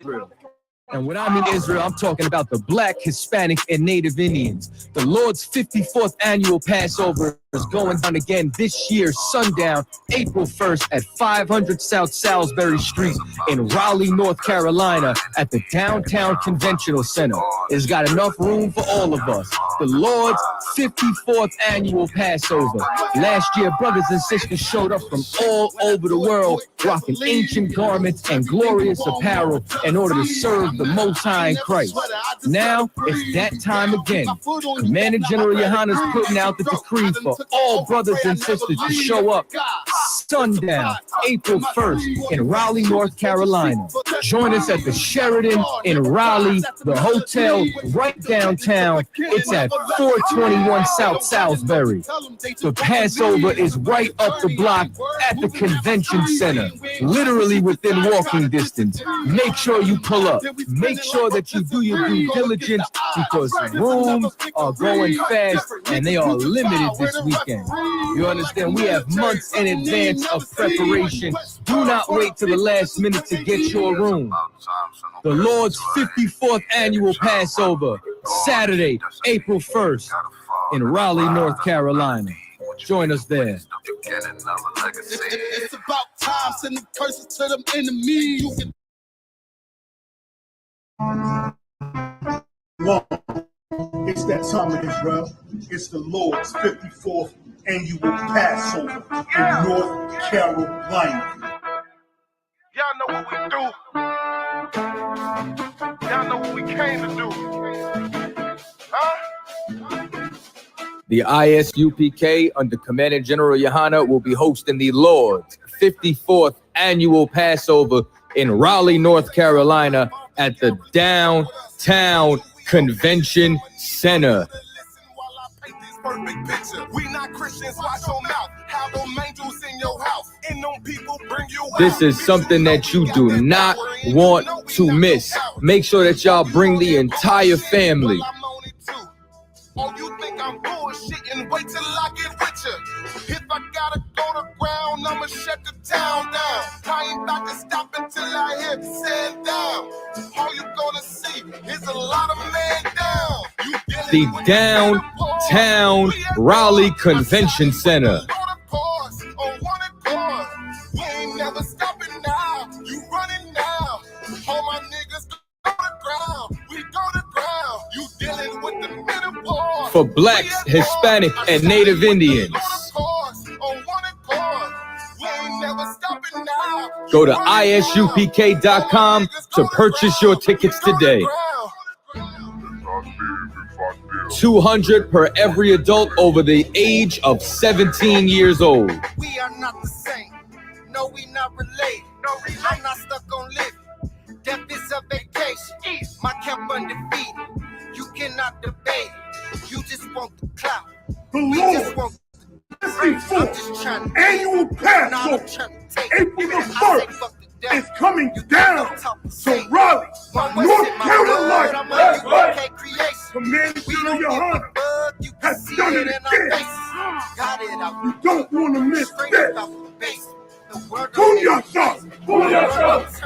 Israel. And when I mean Israel, I'm talking about the Black, Hispanic, and Native Indians. The Lord's 54th annual Passover is going down again this year, sundown, April 1st at 500 South Salisbury Street in Raleigh, North Carolina at the Downtown Conventional Center. It's got enough room for all of us. The Lord's 54th annual Passover. Last year, brothers and sisters showed up from all over the world, rocking ancient garments and glorious apparel in order to serve the Most High in Christ. Now, it's that time again. Commander General Yohana's putting out the decree for all brothers and sisters to show up sundown, April 1st in Raleigh, North Carolina. Join us at the Sheridan in Raleigh, the hotel right downtown. It's at 421 South Salisbury. The Passover is right up the block at the convention center, literally within walking distance. Make sure you pull up. Make sure that you do your due diligence because rooms are going fast and they are limited this weekend. You understand? We have months in advance of preparation. Do not wait till the last minute to get your room. The Lord's 54th annual Passover, Saturday, April 1st in Raleigh, North Carolina. Join us there. It's about time, send the curses to them enemies. One, it's that time of Israel. It's the Lord's 54th annual Passover in North Carolina. Y'all know what we do. Y'all know what we came to do. Huh? The ISUPK under Commander General Yohana will be hosting the Lord's 54th annual Passover in Raleigh, North Carolina at the Downtown Convention Center. This is something that you do not want to miss. Make sure that y'all bring the entire family. Oh, you think I'm bullshitting? Wait till I get richer. If I gotta go to ground, I'ma shut the town down. I ain't about to stop until I hear the sand down. All you gonna see is a lot of man down. The Downtown Raleigh Convention Center. We ain't never stopping now. You running now. All my niggas go to ground. We go to ground. You dealing with the middle. For Blacks, Hispanic, and Native Indians. Go to isupk.com to purchase your tickets today. $200 per every adult over the age of 17 years old. We are not the same. No, we not related. I'm not stuck on living. Death is a vacation. My camp undefeated. You cannot debate it. You just want the clout. The Lord's 54th annual Passover, April the 1st, is coming down to Raleigh, North Carolina. That's right. Commander General Yohana has done it again. You don't want to miss this. Pull yourself. Pull yourself.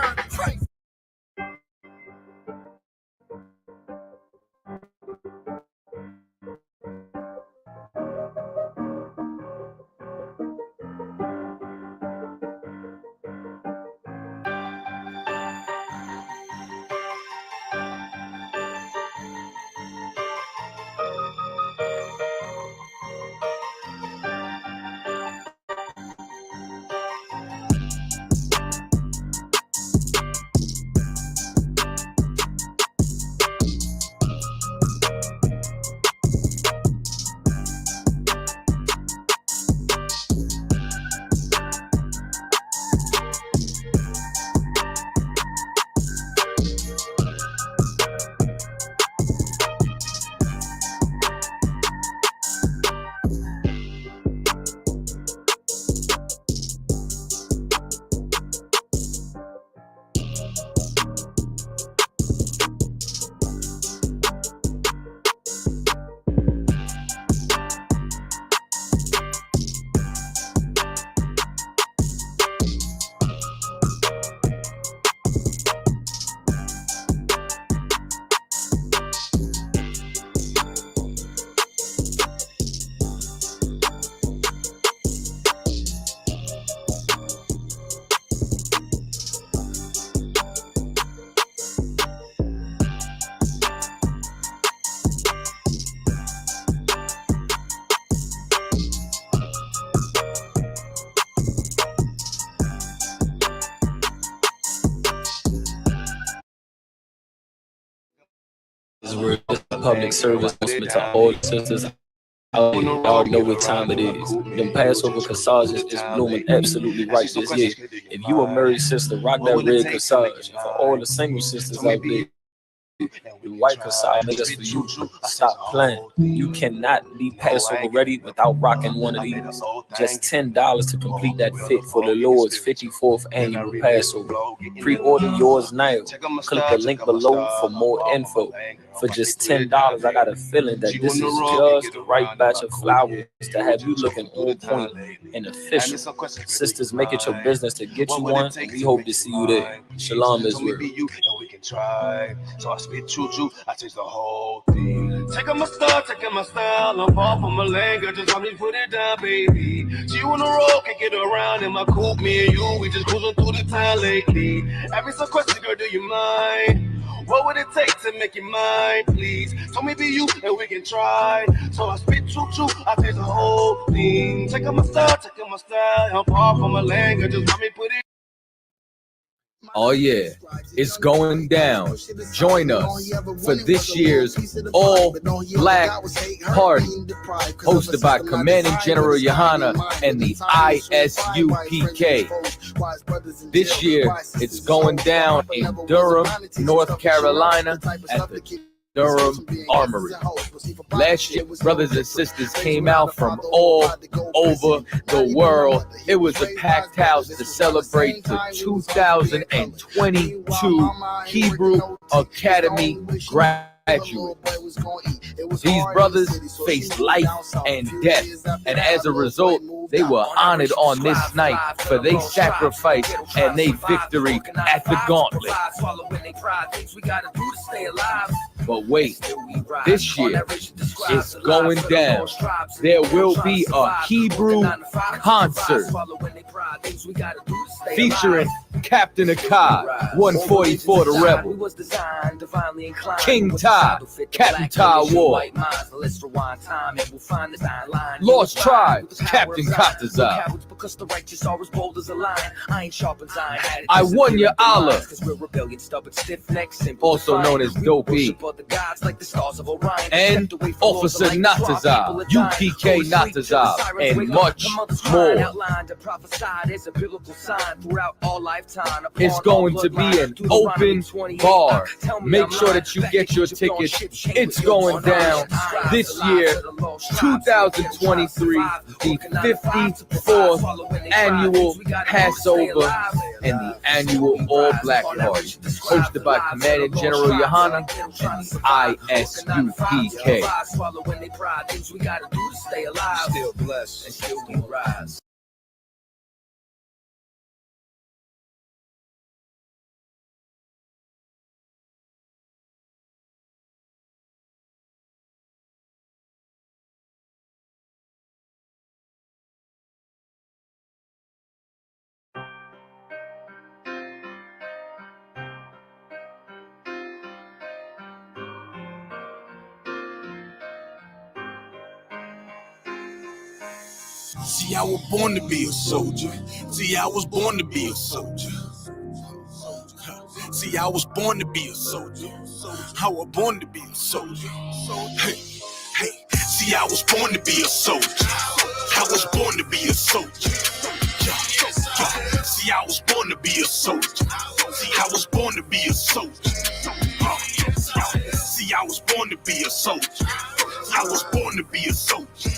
public service announcement to all the sisters out there. You already know what time it is. Them Passover corsages is blooming absolutely right this year. If you a married sister, rock that red corsage. For all the single sisters out there, the white corsage made us for you. Stop playing. You cannot be Passover ready without rocking one of these. Just $10 to complete that fit for the Lord's 54th annual Passover. Pre-order yours now. Click the link below for more info. For just $10, I got a feeling that this is just the right batch of flowers to have you looking on point and official. Sisters, make it your business to get you one, and we hope to see you there. Shalom, Israel. So I spit choo-choo, I taste the whole thing. Taking my style, I'm far from a language, just want me put it down, baby. She on the road, can't get around in my coupe, me and you, we just cruising through the town lately. Ask me some questions, girl, do you mind? What would it take to make you mine, please? Tell me be you, and we can try. So I spit choo-choo, I taste the whole thing. Taking my style, I'm far from a language, just want me put it. Oh yeah, it's going down. Join us for this year's All Black Party, hosted by Commanding General Johanna and the Isupk. This year, it's going down in Durham, North Carolina at the Durham Armory. Last year, brothers and sisters came out from all over the world. It was a packed house to celebrate the 2022 Hebrew Academy graduate. These brothers faced life and death, and as a result, they were honored on this night for their sacrifice and their victory at the gauntlet. But wait, this year it's going down. There will be a Hebrew concert featuring Captain Akai, 144 the Rebel, King Ty, Captain Ty Ward, Lost Tribe, Captain Katazai, I Won Your Allah, also known as Dope E, and Officer Natazai, UPK Natazai, and much more. It's going to be an open bar. Make sure that you get your tickets. It's going down this year, 2023, the 54th annual Passover and the annual All Black Party, hosted by Commanding General Johanna and the Isupk. Still blessed and still we rise. See, I was born to be a soldier. See, I was born to be a soldier. See, I was born to be a soldier. I was born to be a soldier. Hey, hey. See, I was born to be a soldier. I was born to be a soldier. See, I was born to be a soldier. See, I was born to be a soldier. See, I was born to be a soldier. I was born to be a soldier.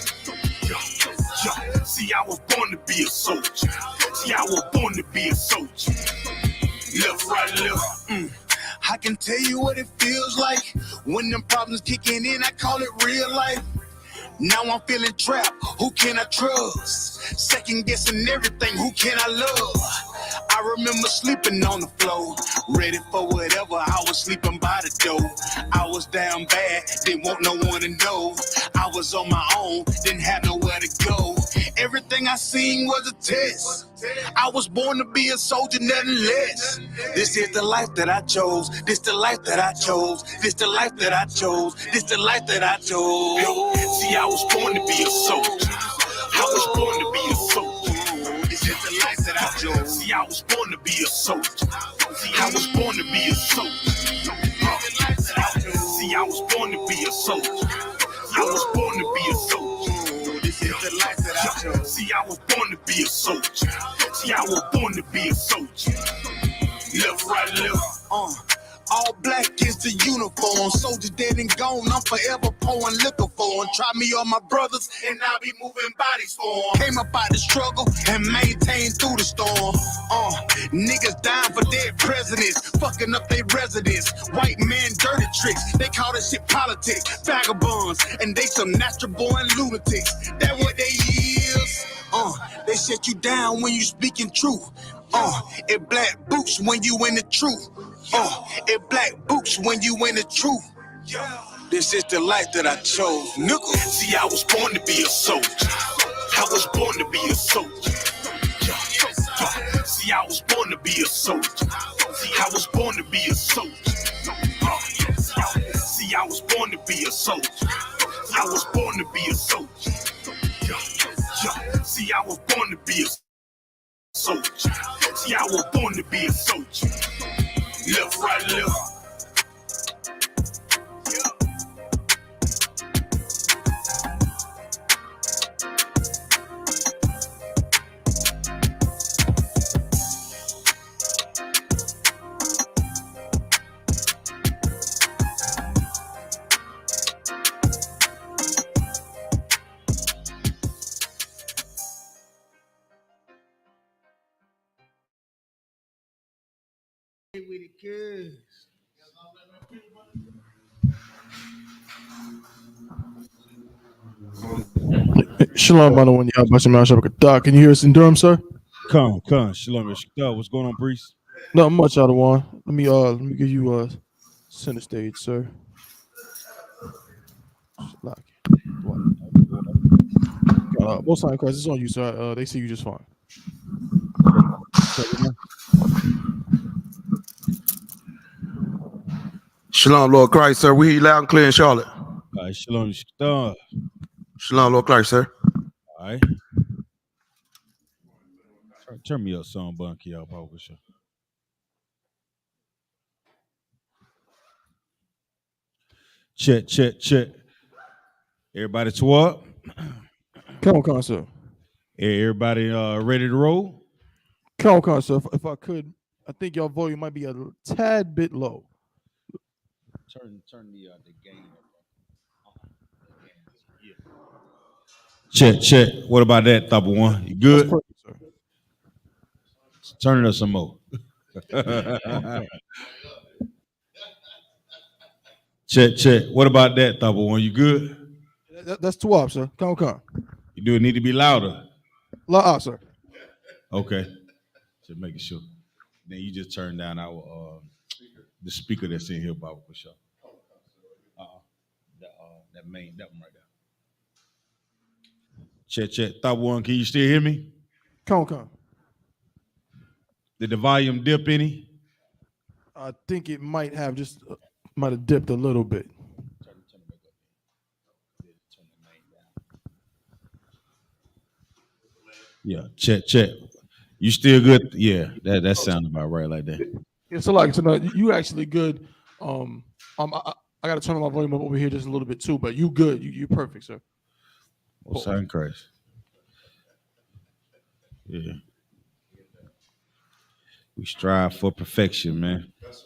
See, I was born to be a soldier. See, I was born to be a soldier. Left, right, left. I can tell you what it feels like when them problems kicking in. I call it real life. Now I'm feeling trapped. Who can I trust? Second guessing everything. Who can I love? I remember sleeping on the floor, ready for whatever. I was sleeping by the door. I was down bad, didn't want no one to know. I was on my own, didn't have nowhere to go. Everything I seen was a test. I was born to be a soldier, nothing less. This is the life that I chose. This the life that I chose. This the life that I chose. This the life that I chose. See, I was born to be a soldier. I was born to be a soldier. This is the life that I chose. See, I was born to be a soldier. See, I was born to be a soldier. See, I was born to be a soldier. soldier. I was born to be a soldier. This is the life that I chose. See, I was born to be a soldier. See, I was born to be a soldier. Left, right, left. All black is the uniform. Soldiers dead and gone. I'm forever pouring liquor for them. Try me or my brothers, and I'll be moving bodies for them. Came up out the struggle and maintained through the storm. Niggas dying for dead presidents, fucking up their residence. White man dirty tricks. They call this shit politics. Vagabonds, and they some natural born lunatics. That what they is. They shut you down when you speaking truth. It black boots when you in the truth. It black boots when you in the truth. This is the life that I chose, nigga. See, I was born to be a soldier. I was born to be a soldier. See, I was born to be a soldier. See, I was born to be a soldier. See, I was born to be a soldier. I was born to be a soldier. See, I was born to be a soldier. See, I was born to be a soldier. Left, right, left. With the kids. Shalom, by the one, y'all. Doc, can you hear us in Durham, sir? Come, Shalom. What's going on, Brees? Not much, out of one. Let me give you center stage, sir. Most time, Christ, it's on you, sir. They see you just fine. Shalom, Lord Christ, sir. We hear you loud and clear in Charlotte. All right, Shalom. Shalom, Lord Christ, sir. All right. Turn me up, son, Bunky, up over sure. Check. Everybody to up? Come on, sir. Everybody ready to roll? Come on, sir. If I could, I think your volume might be a tad bit low. Turn the game up. Check. What about that, Thought One? You good? That's perfect, sir. Turn it up some more. Check. What about that, Thought One? You good? That's 2 up, sir. Come on. You do need to be louder. Loud, sir. Okay. Just making sure. Then you just turn down our the speaker that's in here, Bible for sure. That one right there. Check. Thought One, can you still hear me? Come on. Did the volume dip any? I think it might have dipped a little bit. Turn it back up. Turn the main down. Yeah, check. You still good? Yeah, that sounds about right like that. Yeah, so no, you actually good. I got to turn my volume up over here just a little bit too, but you good. You're perfect, sir. Most High in Christ. Yeah. We strive for perfection, man. That's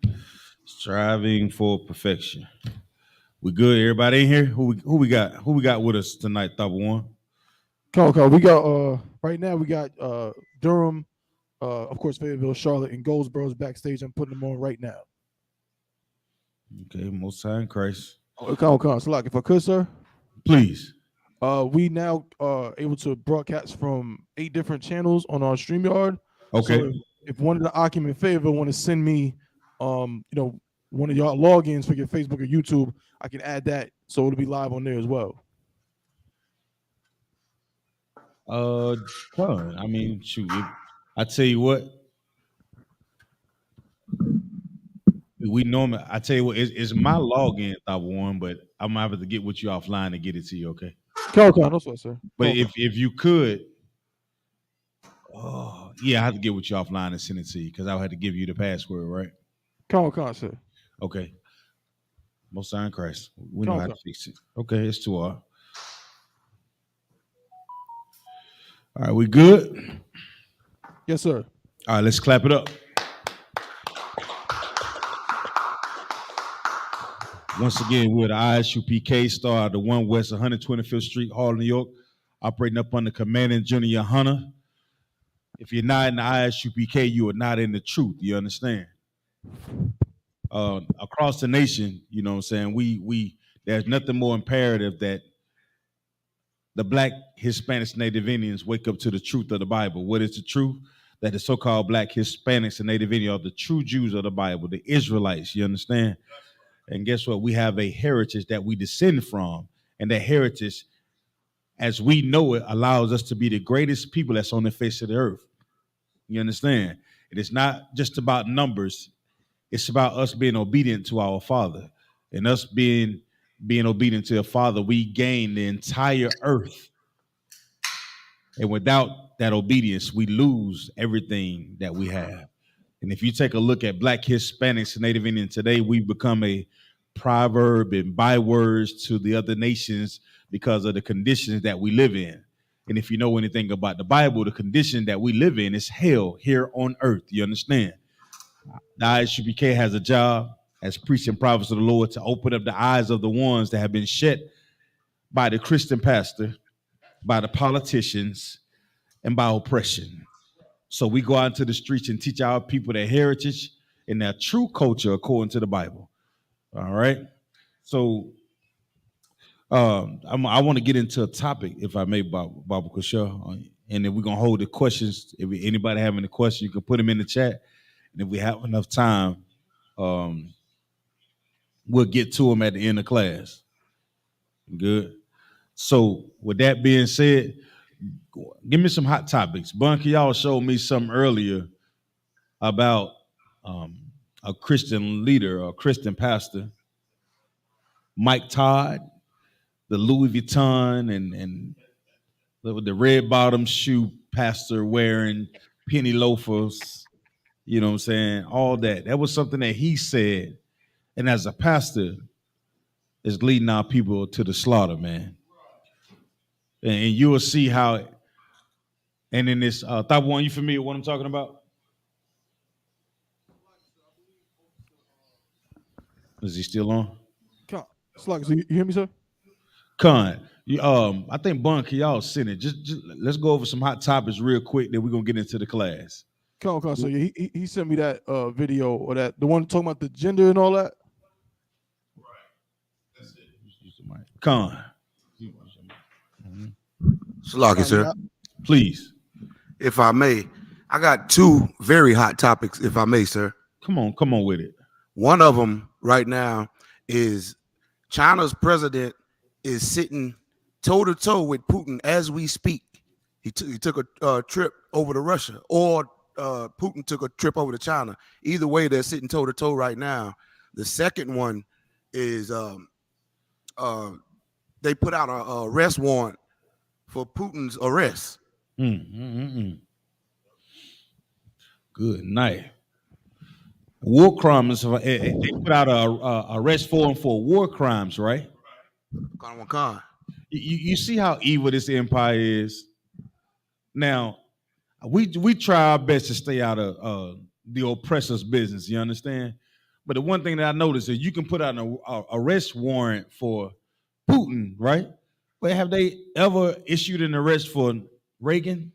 right. Striving for perfection. We good? Everybody in here? Who we got? Who we got with us tonight, Thought One? Okay. We got right now we got Durham, of course, Fayetteville, Charlotte, and Goldsboro's backstage. I'm putting them on right now. Okay, Most High in Christ. Okay. So, if I could, sir. Please. We now are able to broadcast from 8 different channels on our StreamYard. Okay. So if one of the Akim in Fayetteville want to send me, one of y'all logins for your Facebook or YouTube, I can add that so it'll be live on there as well. I mean, shoot. I tell you what. I tell you what, it's my login, Thought One, but I'm gonna have to get with you offline and get it to you, okay? Okay, no sweat, sir. But if you could, I have to get with you offline and send it to you because I had to give you the password, right? Come on, sir. Okay. Most High in Christ. We know how to fix it. Okay, it's 2R. All right, we good? Yes, sir. All right, let's clap it up. Once again, we're the Isupk Star, the 1 West 125th Street, Harlem, New York, operating up under Commanding Junior Hunter. If you're not in the Isupk, you are not in the truth. You understand? Across the nation, you know what I'm saying, we there's nothing more imperative that the Black, Hispanics, Native Indians wake up to the truth of the Bible. What is the truth? That the so-called Black, Hispanics, and Native Indians are the true Jews of the Bible, the Israelites, you understand? And guess what? We have a heritage that we descend from, and that heritage, as we know it, allows us to be the greatest people that's on the face of the earth. You understand? It is not just about numbers. It's about us being obedient to our Father. And us being obedient to the Father, we gain the entire earth. And without that obedience, we lose everything that we have. And if you take a look at Black, Hispanics, and Native Indians today, we've become a proverb and bywords to the other nations because of the conditions that we live in. And if you know anything about the Bible, the condition that we live in is hell here on earth. You understand? The Isupk has a job as priests and prophets of the Lord to open up the eyes of the ones that have been shut by the Christian pastor, by the politicians, and by oppression. So we go out into the streets and teach our people their heritage and their true culture according to the Bible. All right. So I want to get into a topic, if I may, Baba Kushah, and then we're gonna hold the questions. If anybody have any questions, you can put them in the chat, and if we have enough time, we'll get to them at the end of class. Good. So with that being said, give me some hot topics. Bunky, y'all showed me something earlier about a Christian leader, a Christian pastor, Mike Todd, the Louis Vuitton and the red bottom shoe pastor wearing penny loafers, you know what I'm saying? All that. That was something that he said. And as a pastor, is leading our people to the slaughter, man. And you will see how, and in this, Thought One, you familiar with what I'm talking about? Is he still on? So you hear me, sir? Con, I think Bunky, y'all sent it. Just let's go over some hot topics real quick. Then we're gonna get into the class. Con. So he sent me that video, or that the one talking about the gender and all that. Con. Salaki, sir. Please. If I may, I got 2 very hot topics, if I may, sir. Come on with it. One of them right now is China's president is sitting toe-to-toe with Putin as we speak. He took a trip over to Russia, or Putin took a trip over to China. Either way, they're sitting toe-to-toe right now. The second one is they put out a arrest warrant for Putin's arrest. Good night. War crimes. They put out a arrest warrant for war crimes, right? You see how evil this empire is. Now, we try our best to stay out of the oppressor's business. You understand? But the one thing that I noticed is you can put out an arrest warrant for Putin, right? But have they ever issued an arrest for Reagan?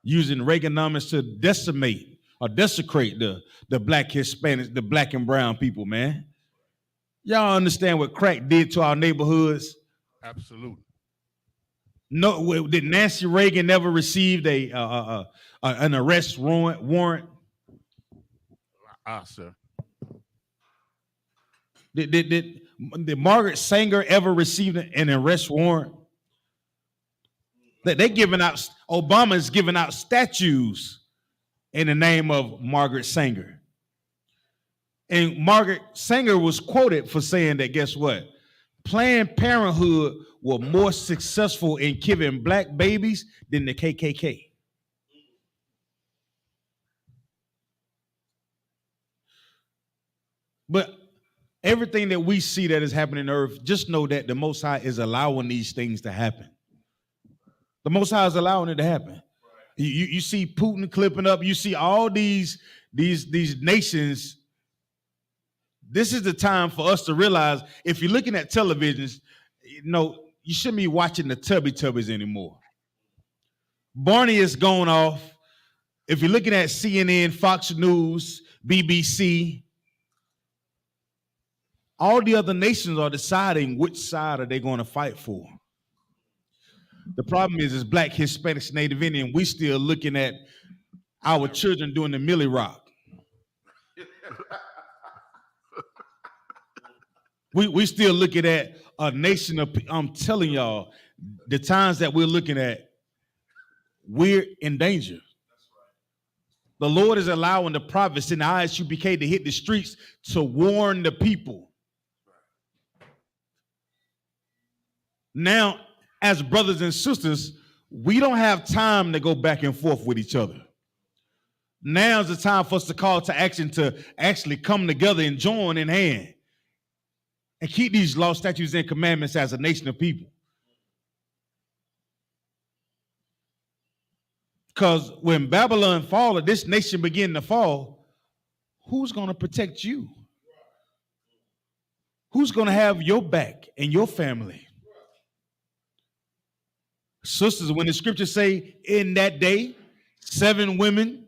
Using Reaganomics to decimate or desecrate the Black Hispanics, the Black and brown people, man. Y'all understand what crack did to our neighborhoods? Absolutely. No, did Nancy Reagan never received an arrest warrant? Sir. Did Margaret Sanger ever receive an arrest warrant? They giving out, Obama's giving out statues in the name of Margaret Sanger. And Margaret Sanger was quoted for saying that, guess what? Planned Parenthood were more successful in killing Black babies than the KKK. But everything that we see that is happening on earth, just know that the Most High is allowing these things to happen. The Most High is allowing it to happen. You see Putin clipping up. You see all these nations. This is the time for us to realize, if you're looking at televisions, you shouldn't be watching the Tubbies anymore. Barney is going off. If you're looking at CNN, Fox News, BBC, all the other nations are deciding which side are they going to fight for. The problem is Black, Hispanics, Native Indian, we still looking at our children doing the Millie Rock. We still looking at a nation of, I'm telling y'all, the times that we're looking at, we're in danger. The Lord is allowing the prophets in the Isupk to hit the streets to warn the people. Now, as brothers and sisters, we don't have time to go back and forth with each other. Now's the time for us to call to action, to actually come together and join in hand and keep these laws, statutes, and commandments as a nation of people. Because when Babylon fall, this nation begin to fall, who's going to protect you? Who's going to have your back and your family? Sisters, when the scriptures say in that day, 7 women,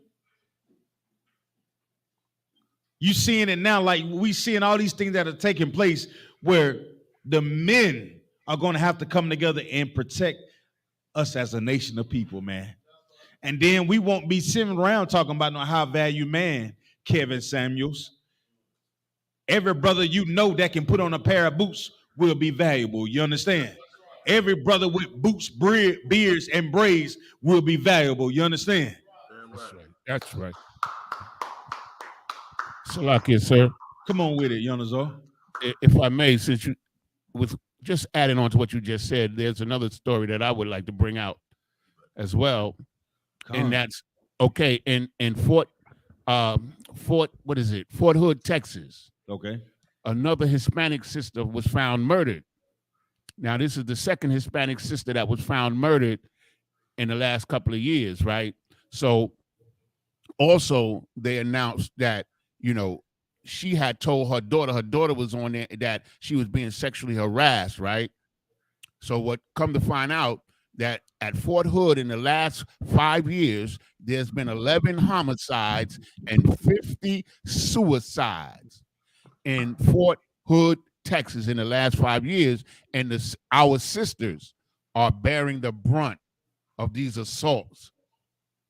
you seeing it now, like we seeing all these things that are taking place where the men are going to have to come together and protect us as a nation of people, man. And then we won't be sitting around talking about no high value man, Kevin Samuels. Every brother you know that can put on a pair of boots will be valuable. You understand? Every brother with boots, beards, and braids will be valuable. You understand? That's right. That's right. Salakia, sir. Come on with it, Yonazor. If I may, since you, with just adding on to what you just said, there's another story that I would like to bring out as well. And that's okay. In Fort Hood, Texas. Okay. Another Hispanic sister was found murdered. Now, this is the second Hispanic sister that was found murdered in the last couple of years, right? So also they announced that, she had told her daughter was on there, that she was being sexually harassed, right? So what come to find out that at Fort Hood in the last 5 years, there's been 11 homicides and 50 suicides in Fort Hood, Texas in the last 5 years, and our sisters are bearing the brunt of these assaults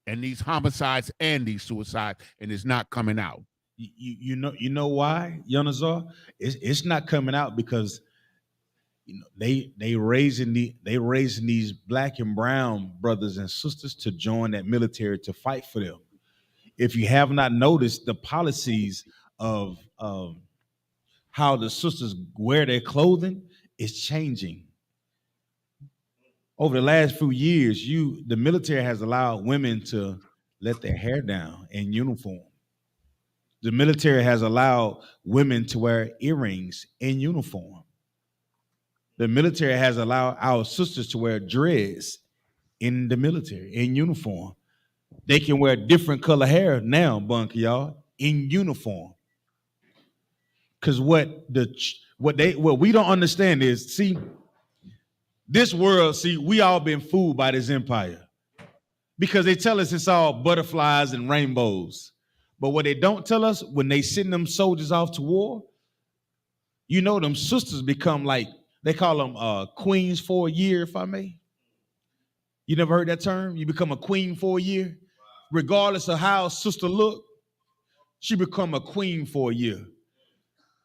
and these homicides and these suicides, and it's not coming out. You know why, Yonazar? It's not coming out because they raising these Black and brown brothers and sisters to join that military to fight for them. If you have not noticed the policies of how the sisters wear their clothing is changing. Over the last few years, the military has allowed women to let their hair down in uniform. The military has allowed women to wear earrings in uniform. The military has allowed our sisters to wear dreads in the military, in uniform. They can wear different color hair now, bunky y'all, in uniform. Because what we don't understand is, see, this world, we all been fooled by this empire. Because they tell us it's all butterflies and rainbows. But what they don't tell us, when they send them soldiers off to war, them sisters become like, they call them queens for a year, if I may. You never heard that term? You become a queen for a year? Regardless of how a sister look, she become a queen for a year.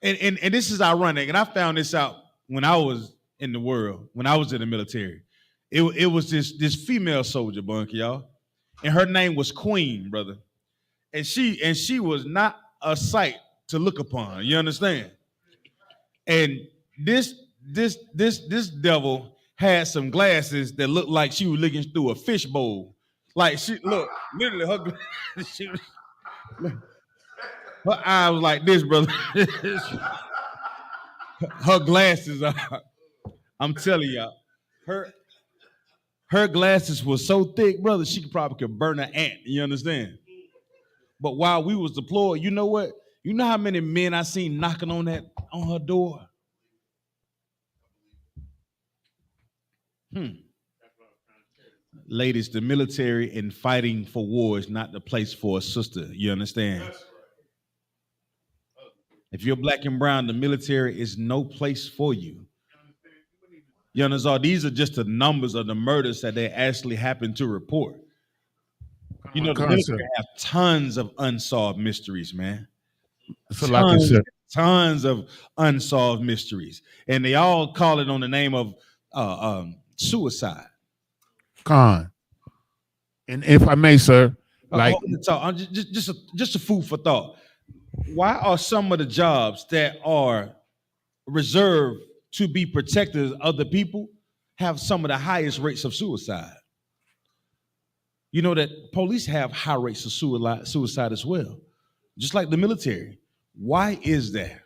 And this is ironic, and I found this out when I was in the world, when I was in the military. It was this female soldier, bunky, y'all, and her name was Queen, brother. And she was not a sight to look upon. You understand? And this devil had some glasses that looked like she was looking through a fish bowl. Like she look, literally her eye was like this, brother. her glasses are. I'm telling y'all, her glasses were so thick, brother. She could burn an ant. You understand? But while we was deployed, you know what? You know how many men I seen knocking on her door? Ladies, the military and fighting for war is not the place for a sister. You understand? If you're black and brown, the military is no place for you. You understand? These are just the numbers of the murders that they actually happen to report. You know, the military have tons of unsolved mysteries, man. Tons of unsolved mysteries. And they all call it on the name of suicide. Con. And if I may, sir, like just a food for thought. Why are some of the jobs that are reserved to be protectors of other people have some of the highest rates of suicide? You know that police have high rates of suicide as well, just like the military. Why is that?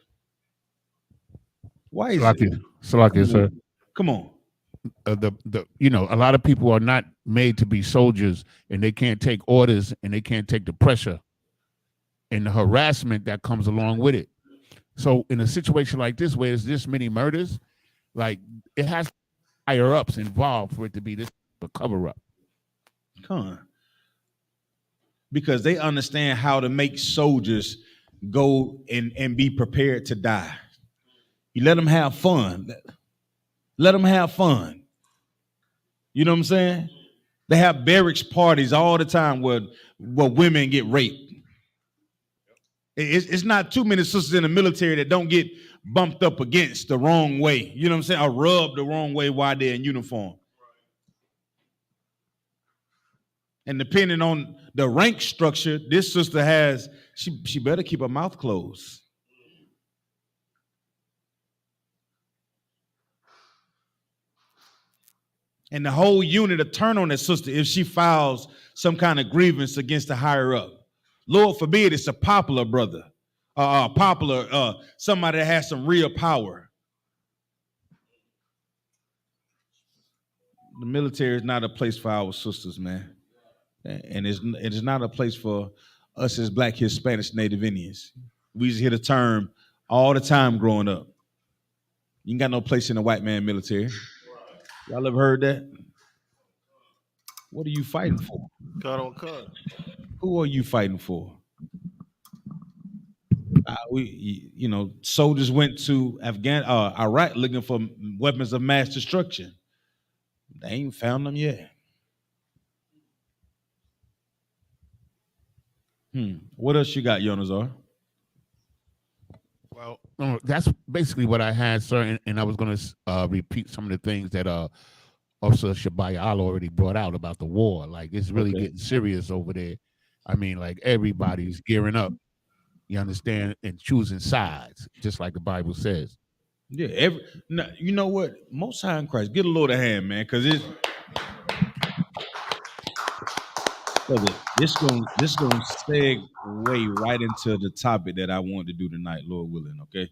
Why is it? Sir. Come on. A lot of people are not made to be soldiers, and they can't take orders, and they can't take the pressure and the harassment that comes along with it. So in a situation like this, where there's this many murders, like it has higher ups involved for it to be this cover up. Come on. Because they understand how to make soldiers go and be prepared to die. You let them have fun. Let them have fun. You know what I'm saying? They have barracks parties all the time where women get raped. It's not too many sisters in the military that don't get bumped up against the wrong way. You know what I'm saying? Or rubbed the wrong way while they're in uniform. And depending on the rank structure, this sister has, she better keep her mouth closed. And the whole unit will turn on that sister if she files some kind of grievance against the higher up. Lord forbid it's a popular brother, somebody that has some real power. The military is not a place for our sisters, man. And it is not a place for us as Black, Hispanics, Native Indians. We used to hear the term all the time growing up. You ain't got no place in the white man military. Y'all ever heard that? What are you fighting for? Cut on cut. Who are you fighting for? Soldiers went to Iraq looking for weapons of mass destruction. They ain't found them yet. What else you got, Yonazar? Well, that's basically what I had, sir, and I was going to repeat some of the things that Officer Shabayal already brought out about the war. Like, it's really getting serious over there. I mean, like, everybody's gearing up, you understand, and choosing sides, just like the Bible says. Yeah, you know what? Most High in Christ, get a Lord a hand, man, because this gonna segue right into the topic that I want to do tonight, Lord willing. Okay,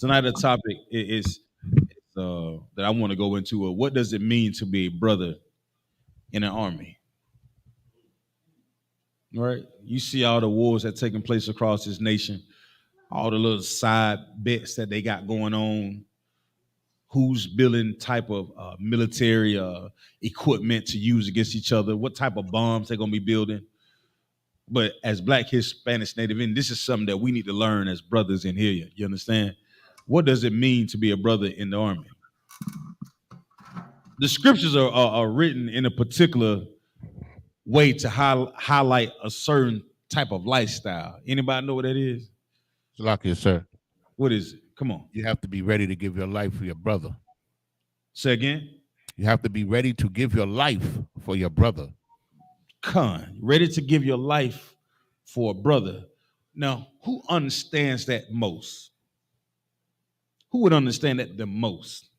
tonight the topic is that I want to go into. What does it mean to be a brother in an army? Right? You see all the wars that are taking place across this nation, all the little side bets that they got going on. Who's building type of military equipment to use against each other? What type of bombs they're gonna be building? But as Black, Hispanics, Native Indian, this is something that we need to learn as brothers in here. You understand? What does it mean to be a brother in the army? The scriptures are written in a particular way to highlight a certain type of lifestyle. Anybody know what that is? Salakia, sir. What is it? Come on. You have to be ready to give your life for your brother. Say again? You have to be ready to give your life for your brother. Ready to give your life for a brother. Now, who understands that most? Who would understand that the most?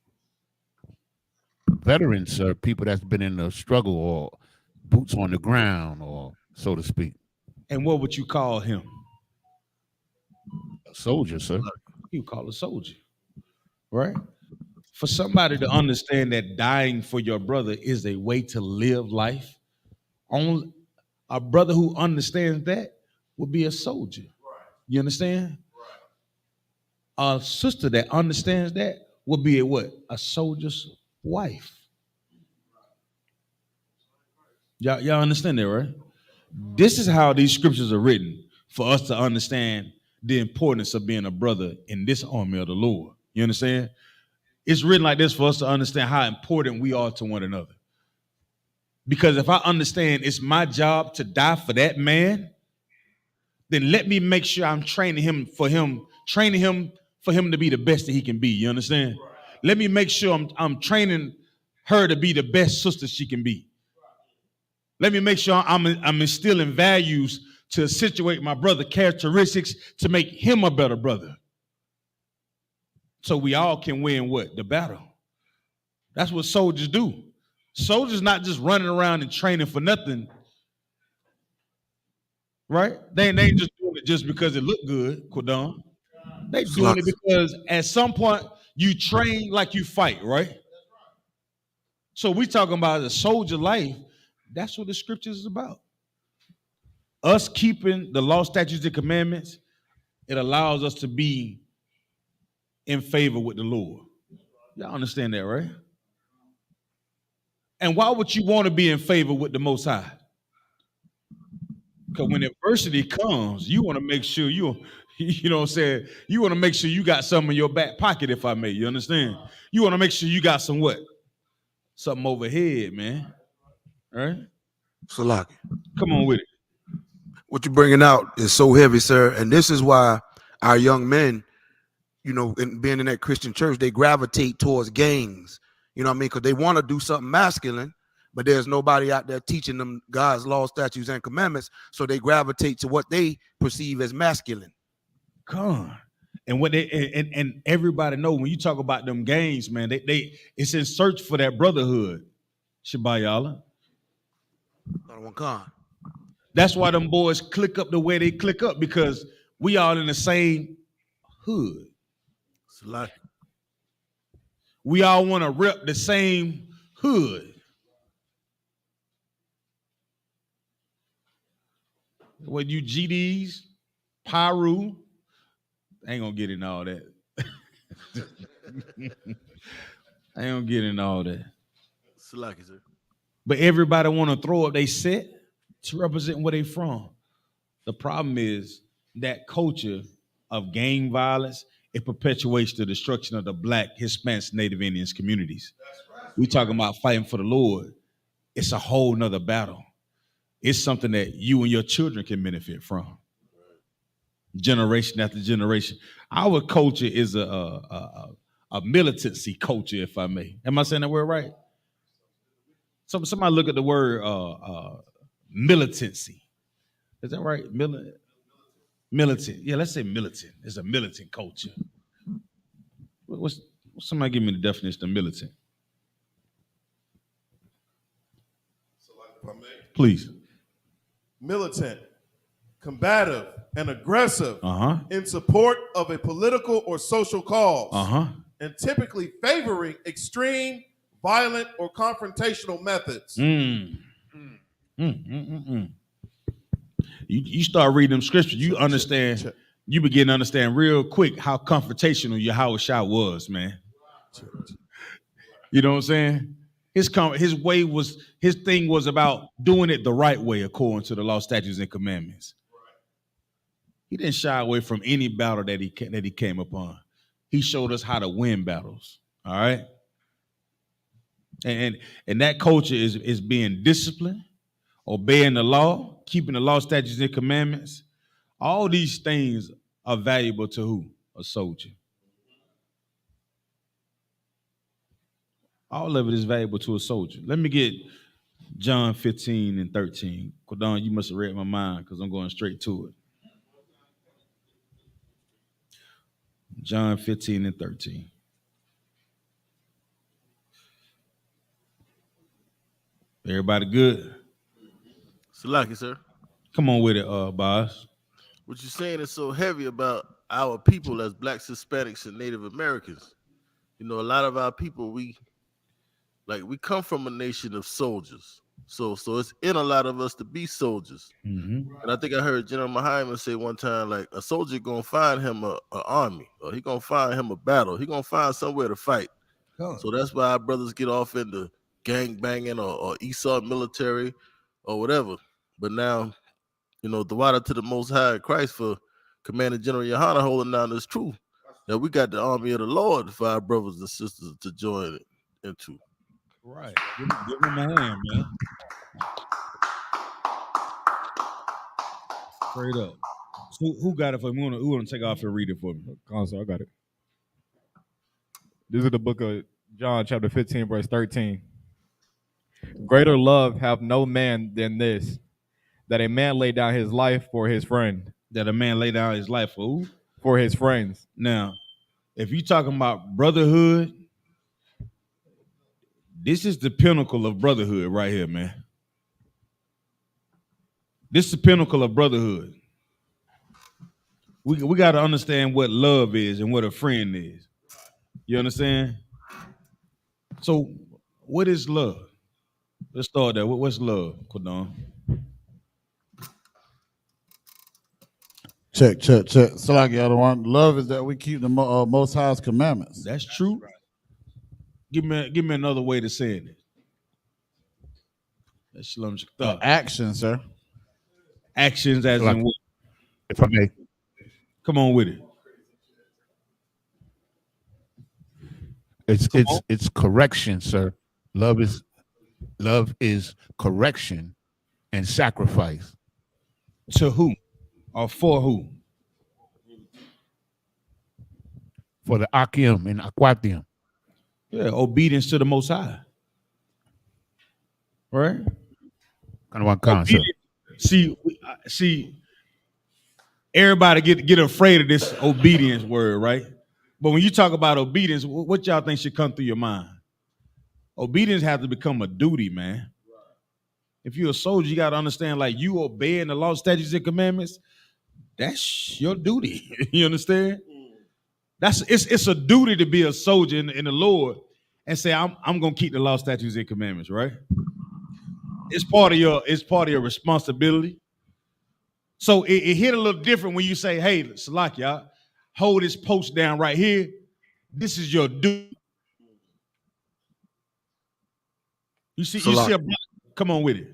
Veterans, sir, people that's been in the struggle or boots on the ground, or so to speak. And what would you call him? A soldier, sir. You call a soldier. right? For somebody to understand that dying for your brother is a way to live life, only a brother who understands that will be a soldier. You understand? A sister that understands that will be a what? A soldier's wife. Y'all understand that, right? This is how these scriptures are written for us to understand the importance of being a brother in this army of the Lord. You understand? It's written like this for us to understand how important we are to one another. Because if I understand it's my job to die for that man, then let me make sure I'm training him for him to be the best that he can be. You understand? Let me make sure I'm training her to be the best sister she can be. Let me make sure I'm instilling values to situate my brother, characteristics to make him a better brother. So we all can win what? The battle. That's what soldiers do. Soldiers not just running around and training for nothing, right? They ain't just doing it just because it looked good, Quadon. They doing it because at some point you train like you fight, right? So we talking about a soldier life. That's what the scriptures is about. Us keeping the law, statutes, and commandments, it allows us to be in favor with the Lord. Y'all understand that, right? And why would you want to be in favor with the Most High? Because when adversity comes, you want to make sure you know what I'm saying? You want to make sure you got something in your back pocket, if I may. You understand? You want to make sure you got some what? Something overhead, man. All right? Salaki. Come on with it. What you're bringing out is so heavy, sir. And this is why our young men, you know, being in that Christian church, they gravitate towards gangs. You know what I mean? Because they want to do something masculine, but there's nobody out there teaching them God's law, statutes, and commandments. So they gravitate to what they perceive as masculine. Come on. And what they and everybody know when you talk about them gangs, man, they it's in search for that brotherhood. Shabayala. That's why them boys click up the way they click up, because we all in the same hood. We all want to rep the same hood. What you GDs, Pyru, I ain't gonna get in all that. I ain't gonna get in all that. Salaki, sir. But everybody want to throw up they set to represent where they from. The problem is that culture of gang violence, it perpetuates the destruction of the Black, Hispanic, Native Indians communities. We talking about fighting for the Lord. It's a whole nother battle. It's something that you and your children can benefit from. Generation after generation. Our culture is a militancy culture, if I may. Am I saying that word right? Somebody look at the word militancy. Is that right? Militant. Yeah, let's say militant. It's a militant culture. Somebody give me the definition of militant. Please. Militant, combative, and aggressive in support of a political or social cause, and typically favoring extreme, violent, or confrontational methods. You start reading them scriptures, you understand, you begin to understand real quick how confrontational Yahushua was, man. You know what I'm saying? His thing was about doing it the right way according to the law, statutes, and commandments. He didn't shy away from any battle that he came upon. He showed us how to win battles. All right. And that culture is being disciplined, obeying the law, keeping the law, statutes, and commandments. All these things are valuable to who? A soldier. All of it is valuable to a soldier. Let me get John 15 and 13. Kodon, you must have read my mind because I'm going straight to it. John 15 and 13. Everybody good? Salaki, sir. Come on with it, boss. What you're saying is so heavy about our people as Blacks, Hispanics, and Native Americans. You know, a lot of our people, we come from a nation of soldiers. So it's in a lot of us to be soldiers. Mhm. And I think I heard General Muhammad say one time, like, a soldier gonna find him a army, or he gonna find him a battle. He gonna find somewhere to fight. Huh. So that's why our brothers get off into gang banging or Esau military or whatever. But now, you know, the water to the Most High Christ for Commander General Yohana holding down this truth that we got the army of the Lord for our brothers and sisters to join into. Right. Give him a hand, man. Straight up. So who got it for me? Who wanna take off and read it for me? Console, I got it. This is the book of John, chapter 15, verse 13. Greater love hath no man than this, that a man lay down his life for his friend. That a man lay down his life for who? For his friends. Now, if you talking about brotherhood, this is the pinnacle of brotherhood right here, man. This is the pinnacle of brotherhood. We got to understand what love is and what a friend is. You understand? So, what is love? Let's start there. What's love, Kodon? Check. Salaki, other one. Love is that we keep the Most High's commandments. That's true. Give me another way to say it. That's Shalom Shakta. Action, sir. Actions as in what? If I may. Come on with it. It's correction, sir. Love is correction and sacrifice. To who? Or for who? For the Akim and Aquatium. Yeah, obedience to the Most High. Right? Kind of one concept. See, everybody get afraid of this obedience word, right? But when you talk about obedience, what y'all think should come through your mind? Obedience has to become a duty, man. If you're a soldier, you got to understand, like, you obeying the law, statutes, and commandments, that's your duty. You understand? It's a duty to be a soldier in the Lord and say, I'm gonna keep the law, statutes, and commandments, right? It's part of your responsibility. So it hit a little different when you say, hey, Salak, y'all, hold this post down right here. This is your duty. You see a brother, come on with it.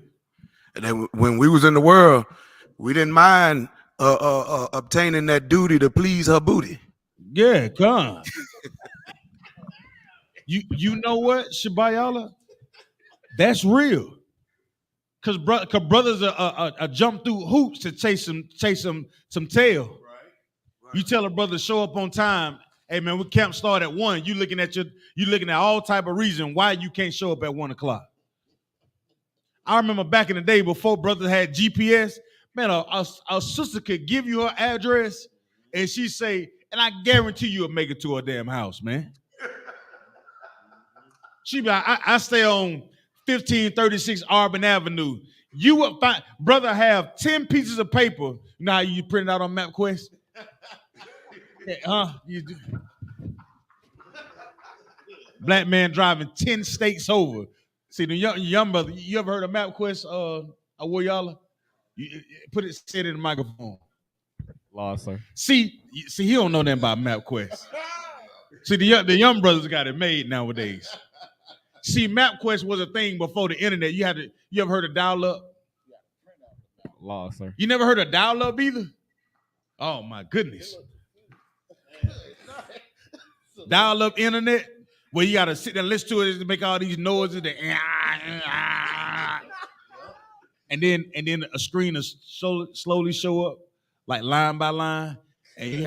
And then when we was in the world, we didn't mind obtaining that duty to please her booty. Yeah, come. You know what, Shabayala? That's real. Cause brothers are jump through hoops to chase some tail. Right. You tell a brother show up on time. Hey man, we camp start at 1. You looking at all type of reason why you can't show up at 1 o'clock. I remember back in the day before brothers had GPS, man, a sister could give you her address and she say, and I guarantee you'll make it to her damn house, man. She be like, I stay on 1536 Auburn Avenue. You would find, brother, have 10 pieces of paper. You know how you print it out on MapQuest? Black man driving 10 states over. See, the young brother, you ever heard of MapQuest, Awoyala? Say it in the microphone. Law, sir. See, he don't know nothing about MapQuest. See, the young brothers got it made nowadays. See, MapQuest was a thing before the internet. You ever heard of dial-up? Law, sir. You never heard of dial-up either? Oh my goodness. Dial-up internet, where you gotta sit there and listen to it to make all these noises. And then a screen will slowly show up, like line by line, and you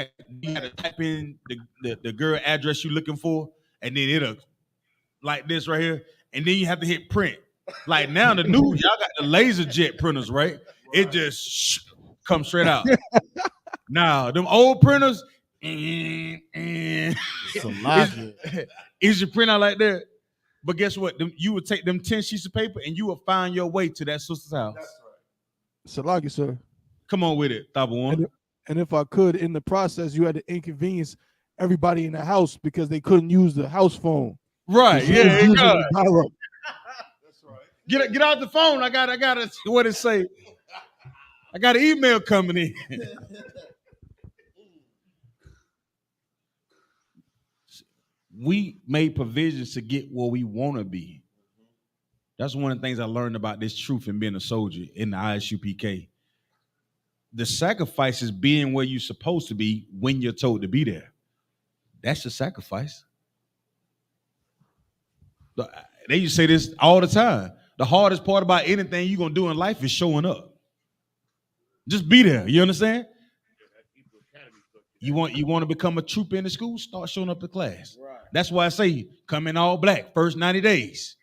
had to type in the girl address you're looking for, and then it'll like this right here, and then you have to hit print. Like now the new y'all got the laser jet printers, right? It just comes straight out. Now them old printers, is your print out like that? But guess what? You would take them 10 sheets of paper and you will find your way to that sister's house. That's right. Salaki, sir. Come on with it, Thaba One. And if I could, in the process, you had to inconvenience everybody in the house because they couldn't use the house phone. Right. So she Yeah. was using God. the dial-up. Get out the phone. I got what it say. I got an email coming in. We made provisions to get where we want to be. That's one of the things I learned about this truth and being a soldier in the Isupk. The sacrifice is being where you're supposed to be when you're told to be there. That's the sacrifice. They used to say this all the time. The hardest part about anything you're going to do in life is showing up. Just be there. You understand? You want to become a trooper in the school? Start showing up to class. Right. That's why I say come in all black first 90 days.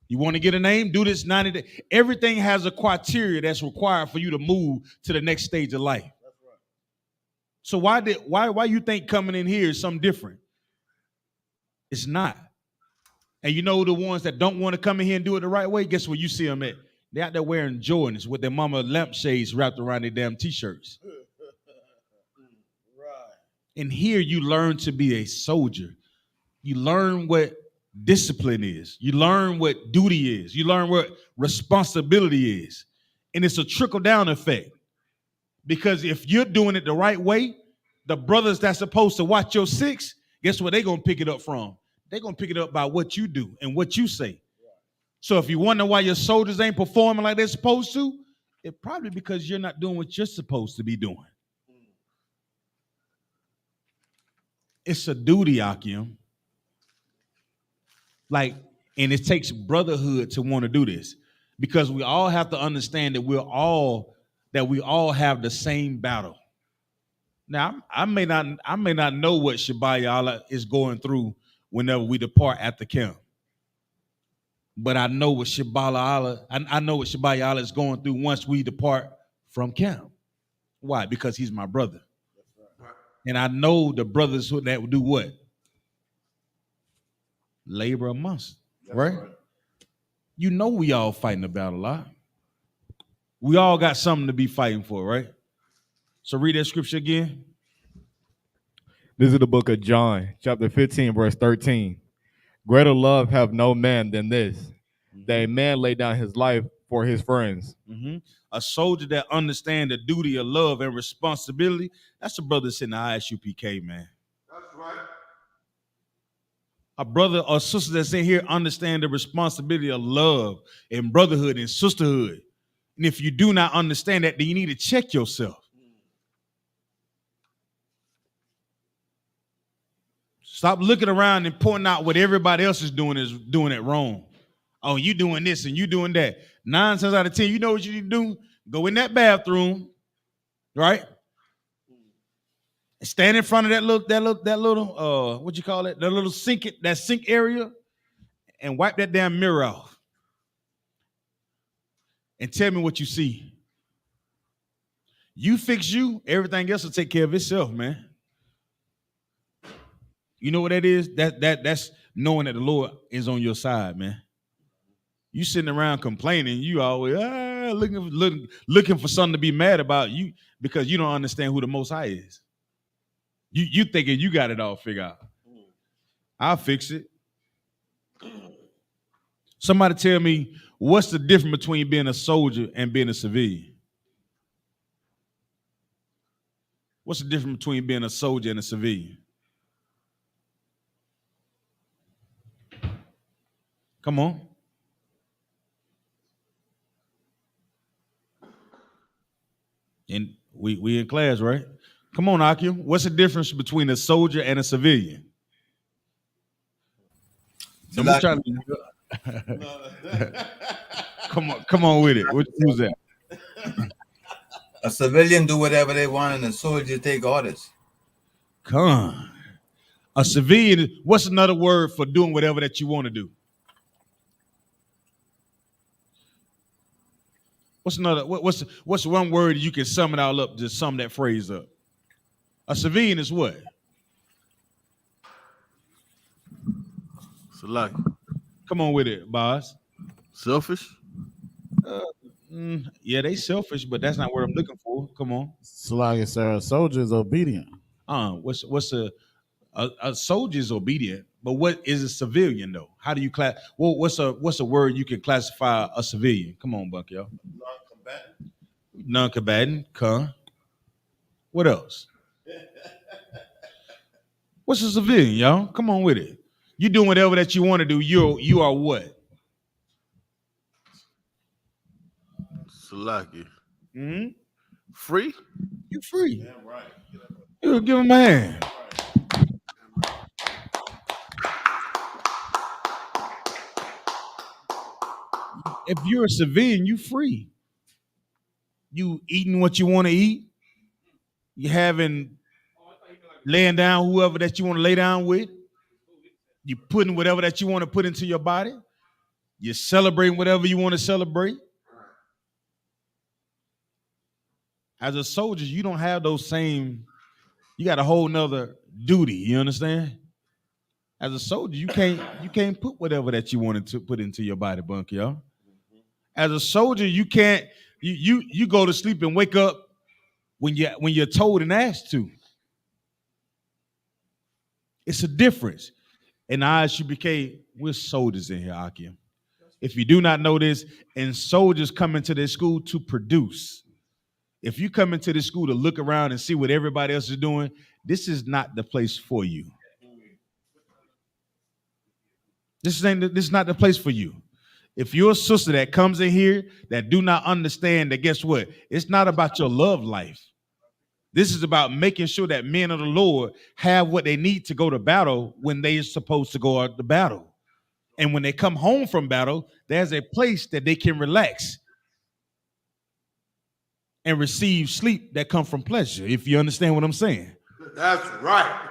You want to get a name? Do this 90 days. Everything has a criteria that's required for you to move to the next stage of life. That's right. So why you think coming in here is something different? It's not. And you know the ones that don't want to come in here and do it the right way, guess where you see them at? They're out there wearing Jordans with their mama lampshades wrapped around their damn t-shirts. And here you learn to be a soldier. You learn what discipline is. You learn what duty is. You learn what responsibility is. And it's a trickle-down effect. Because if you're doing it the right way, the brothers that's supposed to watch your six, guess where they're going to pick it up from? They're going to pick it up by what you do and what you say. So if you wonder why your soldiers ain't performing like they're supposed to, it's probably because you're not doing what you're supposed to be doing. It's a duty, Akim. And it takes brotherhood to want to do this, because we all have to understand that we all have the same battle. Now, I may not know what Shabbat Allah is going through whenever we depart at the camp, but I know what Shabbat Allah, I know what Shabbat Allah is going through once we depart from camp. Why? Because he's my brother. And I know the brothers that would do what? Labor amongst, right? You know we all fighting the battle a lot. We all got something to be fighting for, right? So read that scripture again. This is the book of John, chapter 15, verse 13. Greater love have no man than this, that a man lay down his life for his friends. Mm-hmm. A soldier that understands the duty of love and responsibility, that's a brother that's in the Isupk, man. That's right. A brother or sister that's in here understand the responsibility of love and brotherhood and sisterhood. And if you do not understand that, then you need to check yourself. Stop looking around and pointing out what everybody else is doing it wrong. Oh, you doing this and you doing that. 9 times out of 10, you know what you need to do? Go in that bathroom, right? And stand in front of that little what you call it? That little sink area, and wipe that damn mirror off. And tell me what you see. You fix you, everything else will take care of itself, man. You know what that is? That's knowing that the Lord is on your side, man. You sitting around complaining, you always looking for something to be mad about, you because you don't understand who the Most High is. You thinking you got it all figured out. I'll fix it. Somebody tell me, what's the difference between being a soldier and being a civilian? What's the difference between being a soldier and a civilian? Come on. And we in class, right? Come on, Akim. What's the difference between a soldier and a civilian? Come on with it. Who's that? A civilian do whatever they want, and a soldier take orders. Come on. A civilian, what's another word for doing whatever that you want to do? What's one word you can sum it all up, just sum that phrase up? A civilian is what? Select. Come on with it, boss. Selfish? Yeah, they selfish, but that's not what I'm looking for. Come on. Salagi, sir. A soldier is obedient. What's A soldier is obedient, but what is a civilian though? How do you class? Well, what's a word you can classify a civilian? Come on, Buck, yo. Non-combatant. What else? What's a civilian, y'all? Come on with it. You doing whatever that you want to do. You are what? Salaki. Mm-hmm. Free? You free. Yeah, right. You give him a hand. If you're a civilian, you free. You eating what you want to eat. You having laying down whoever that you want to lay down with. You putting whatever that you want to put into your body. You're celebrating whatever you want to celebrate. As a soldier, you don't have those same, you got a whole nother duty, you understand? As a soldier, you can't put whatever that you wanted to put into your body, Bunk, y'all. As a soldier, you can't, you go to sleep and wake up when you're told and asked to. It's a difference. And Isupk, we're soldiers in here, Akim. If you do not know this, and soldiers come into this school to produce. If you come into this school to look around and see what everybody else is doing, this is not the place for you. This is not the place for you. If you're a sister that comes in here that do not understand that, guess what? It's not about your love life. This is about making sure that men of the Lord have what they need to go to battle when they are supposed to go out to battle. And when they come home from battle, there's a place that they can relax and receive sleep that come from pleasure, if you understand what I'm saying. That's right.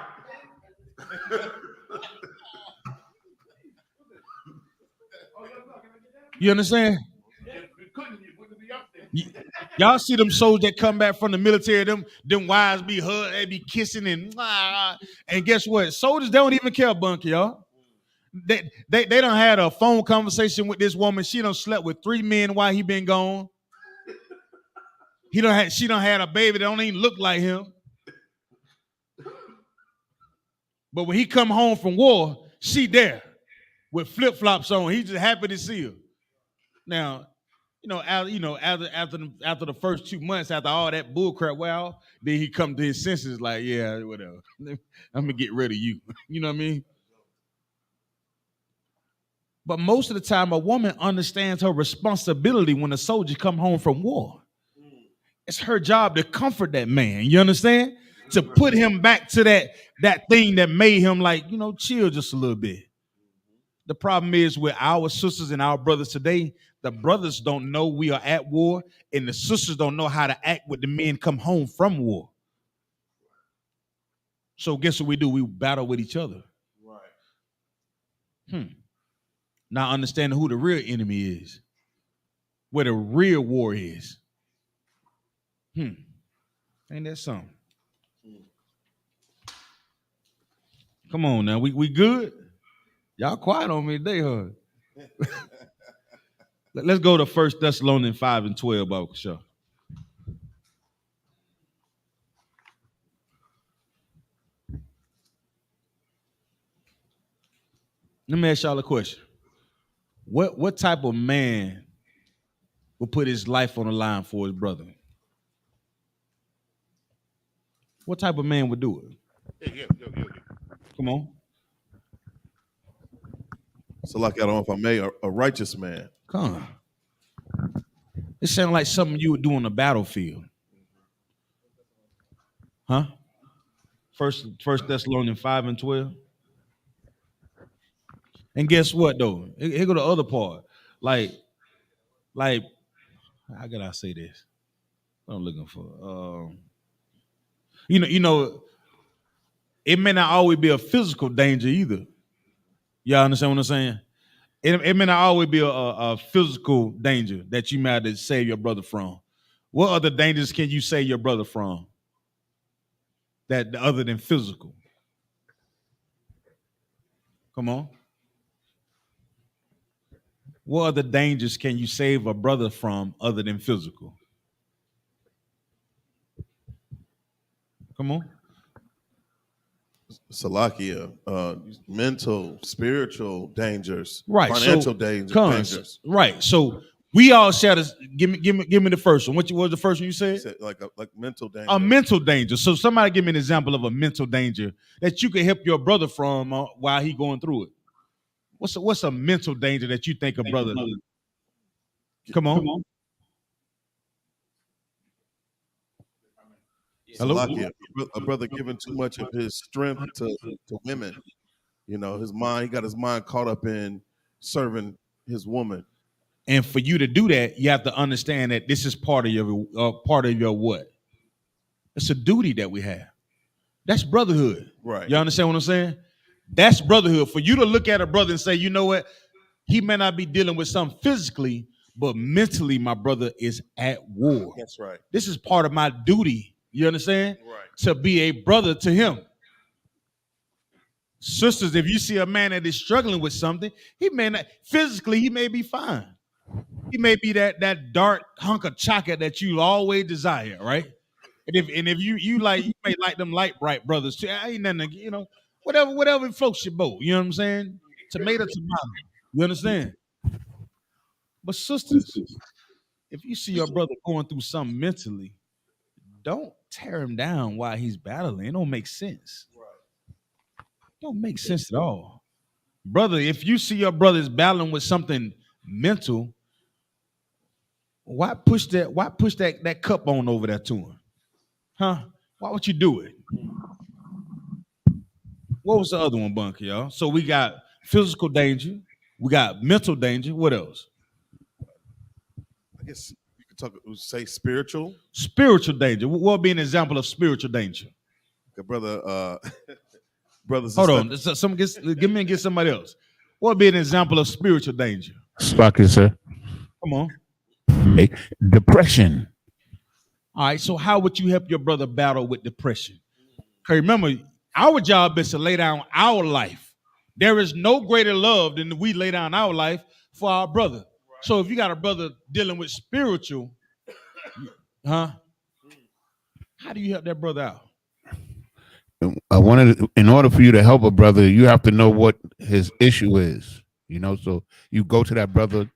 You understand? Y'all see them soldiers that come back from the military, them wives be hugged, they be kissing and guess what? Soldiers, they don't even care, Bunky, y'all. They done had a phone conversation with this woman. She done slept with 3 men while he been gone. She done had a baby that don't even look like him. But when he come home from war, she there with flip-flops on. He just happy to see her. Now, after the first 2 months, after all that bullcrap, well, then he come to his senses like, yeah, whatever. I'm gonna get rid of you. You know what I mean? But most of the time, a woman understands her responsibility when a soldier come home from war. It's her job to comfort that man. You understand? To put him back to that thing that made him like, chill just a little bit. The problem is with our sisters and our brothers today, the brothers don't know we are at war, and the sisters don't know how to act when the men come home from war. So guess what we do? We battle with each other. Right. Not understanding who the real enemy is, where the real war is. Ain't that something? Come on now, we good? Y'all quiet on me today, huh? Let's go to 1 Thessalonians 5:12, Bible show. Let me ask y'all a question. What type of man would put his life on the line for his brother? What type of man would do it? Yeah. Come on. So, like, I don't know if I may, a righteous man. Come on. It sounds like something you would do on the battlefield. Huh? First Thessalonians 5:12. And guess what though? Here go the other part. Like, how can I say this? What I'm looking for. It may not always be a physical danger either. Y'all understand what I'm saying? It may not always be a physical danger that you might have to save your brother from. What other dangers can you save your brother from? That other than physical? Come on. What other dangers can you save a brother from other than physical? Come on. Salakia, mental, spiritual dangers, Right. financial So, dangers. right. So we all share this. Give me the first one. What was the first one you said? Like mental danger. A mental danger. So somebody give me an example of a mental danger that you can help your brother from while he going through it. What's a mental danger that you think a brother? Come on. Hello? Salakia, a brother giving too much of his strength to women. You know, his mind, he got his mind caught up in serving his woman. And for you to do that, you have to understand that this is part of your what? It's a duty that we have. That's brotherhood. Right. You understand what I'm saying? That's brotherhood. For you to look at a brother and say, you know what? He may not be dealing with something physically, but mentally, my brother is at war. That's right. This is part of my duty. You understand? Right. To be a brother to him. Sisters, if you see a man that is struggling with something, he may not physically, he may be fine. He may be that dark hunk of chocolate that you always desire, right? And if you may like them light bright brothers too. Ain't nothing, whatever floats your boat. You know what I'm saying? Tomato. You understand? But sisters, if you see your brother going through something mentally, don't tear him down while he's battling. It don't make sense. Don't make sense at all. Brother, if you see your brother's battling with something mental, why push that cup on over there to him? Huh? Why would you do it? What was the other one, Bunk, y'all? So we got physical danger, we got mental danger. What else? I guess you could say spiritual. Spiritual danger. What would be an example of spiritual danger? Okay, brother, brothers. Hold on. Give me and get somebody else. What would be an example of spiritual danger? Spocky, sir. Come on. Depression. All right. So how would you help your brother battle with depression? Okay, remember, our job is to lay down our life. There is no greater love than we lay down our life for our brother. Right. So if you got a brother dealing with spiritual, how do you help that brother out? In order for you to help a brother, you have to know what his issue is. So you go to that brother,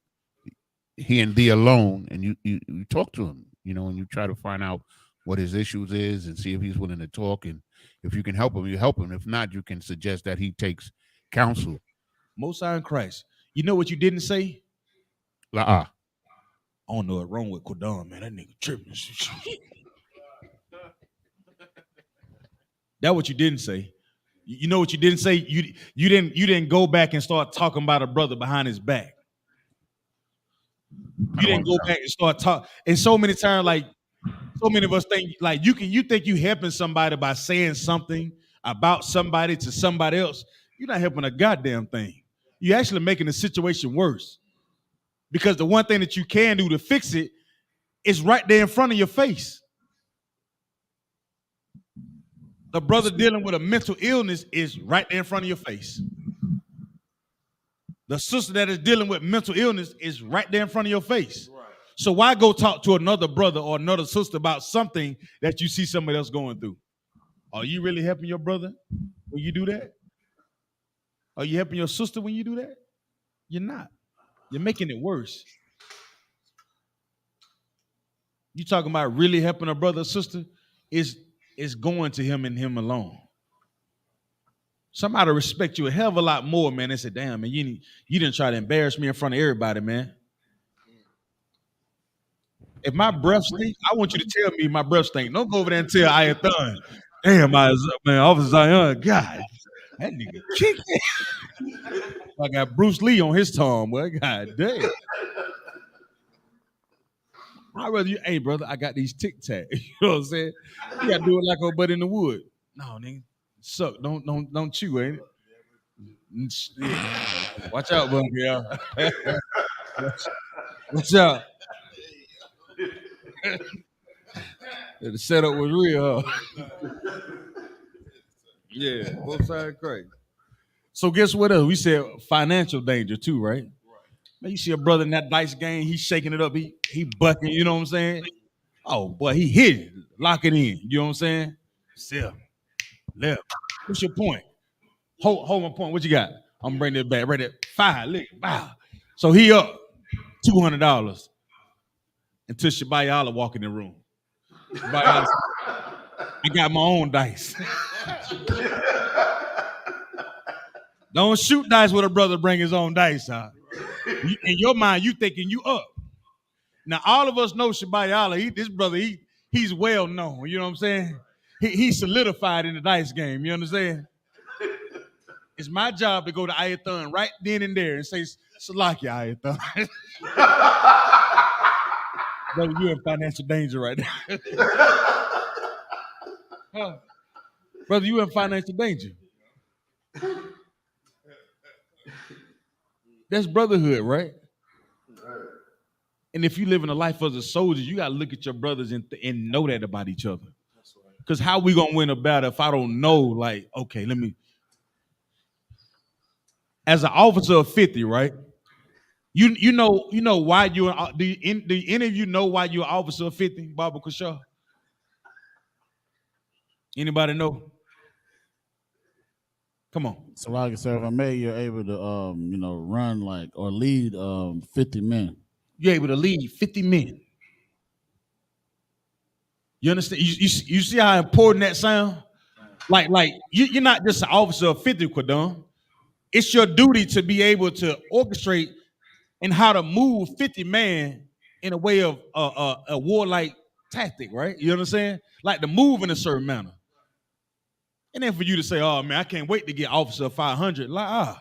he and thee alone, and you talk to him. And you try to find out what his issues is and see if he's willing to talk. And if you can help him, you help him. If not, you can suggest that he takes counsel. Most High in Christ. You know what you didn't say? I don't know what's wrong with Kodon, man. That nigga tripping. That's what you didn't say. You know what you didn't say? You didn't go back and start talking about a brother behind his back. You didn't go back and start talking. And so many times, like so many of us think, like you think you helping somebody by saying something about somebody to somebody else. You're not helping a goddamn thing. You're actually making the situation worse. Because the one thing that you can do to fix it is right there in front of your face. The brother dealing with a mental illness is right there in front of your face. The sister that is dealing with mental illness is right there in front of your face. Right. So why go talk to another brother or another sister about something that you see somebody else going through? Are you really helping your brother when you do that? Are you helping your sister when you do that? You're not. You're making it worse. You talking about really helping a brother or sister is going to him and him alone. Somebody respect you a hell of a lot more, man. They say, damn, man, you didn't try to embarrass me in front of everybody, man. If my breath stink, I want you to tell me my breath stink. Don't go over there and tell Ayathan. Damn, man, Officer Zion, God, that nigga kicked it. I got Bruce Lee on his tongue, boy. God damn. I'd rather you, hey, brother, I got these Tic Tac. You know what I'm saying? You gotta do it like a butt in the wood. No, nigga. Suck. Don't chew, ain't it? Yeah. Watch out, buddy. Yeah. Watch out. The setup was real, huh? Yeah, both sides crazy. So guess what else? We said financial danger too, right? Man, you see a brother in that dice game, he's shaking it up, he bucking, you know what I'm saying? Oh boy, he hit it, lock it in, you know what I'm saying? Still, left, What's your point? Hold my point. What you got? I'm bringing it back. Right there. 5. Look. Wow. So he up $200 until Shabayala walk in the room. Shabayala said, I got my own dice. Don't shoot dice with a brother bring his own dice, huh? In your mind, you thinking you up. Now, all of us know Shabayala. This brother, he's well known. You know what I'm saying? He's solidified in the dice game. You understand? It's my job to go to Ayathon right then and there and say, Salakia Ayathon. Brother, you're in financial danger right now. Huh? Brother, you're in financial danger. That's brotherhood, right? And if you live in a life as a soldier, you got to look at your brothers and know that about each other. Because how we going to win a battle if I don't know, like, okay, let me. As an officer of 50, right? You know why you're, do any of you know why you're an officer of 50, Baba Kushaw? Anybody know? Come on. So like I said, if I may, you're able to run like or lead 50 men. You're able to lead 50 men. You understand? You see how important that sound? Like you're not just an officer of 50, Quadon. It's your duty to be able to orchestrate and how to move 50 men in a way of a warlike tactic, right? You understand? Like to move in a certain manner. And then for you to say, oh man, I can't wait to get officer of 500. Like,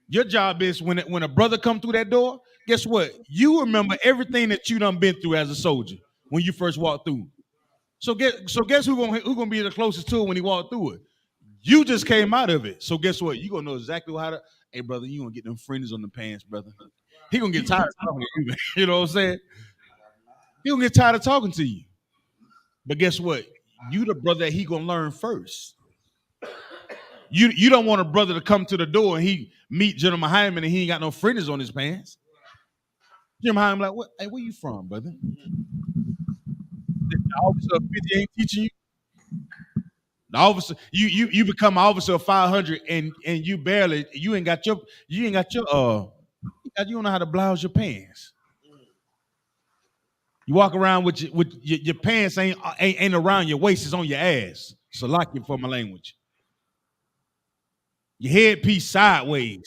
your job is when a brother come through that door, guess what? You remember everything that you done been through as a soldier when you first walked through. So guess who gonna be the closest to it when he walked through it? You just came out of it. So guess what? You gonna know exactly how to, hey brother, you gonna get them fringes on the pants, brother. He gonna get tired of talking to you. You know what I'm saying? He gonna get tired of talking to you. But guess what? You the brother that he gonna learn first. You don't want a brother to come to the door and he meet General Hyman and he ain't got no fringes on his pants. General Hyman like, what? Hey, where you from, brother? The officer of 50 ain't teaching you. The officer, you become an officer of 500 and you ain't got your you don't know how to blouse your pants. You walk around with your pants ain't around your waist, it's on your ass. So lock you for my language. Your headpiece sideways.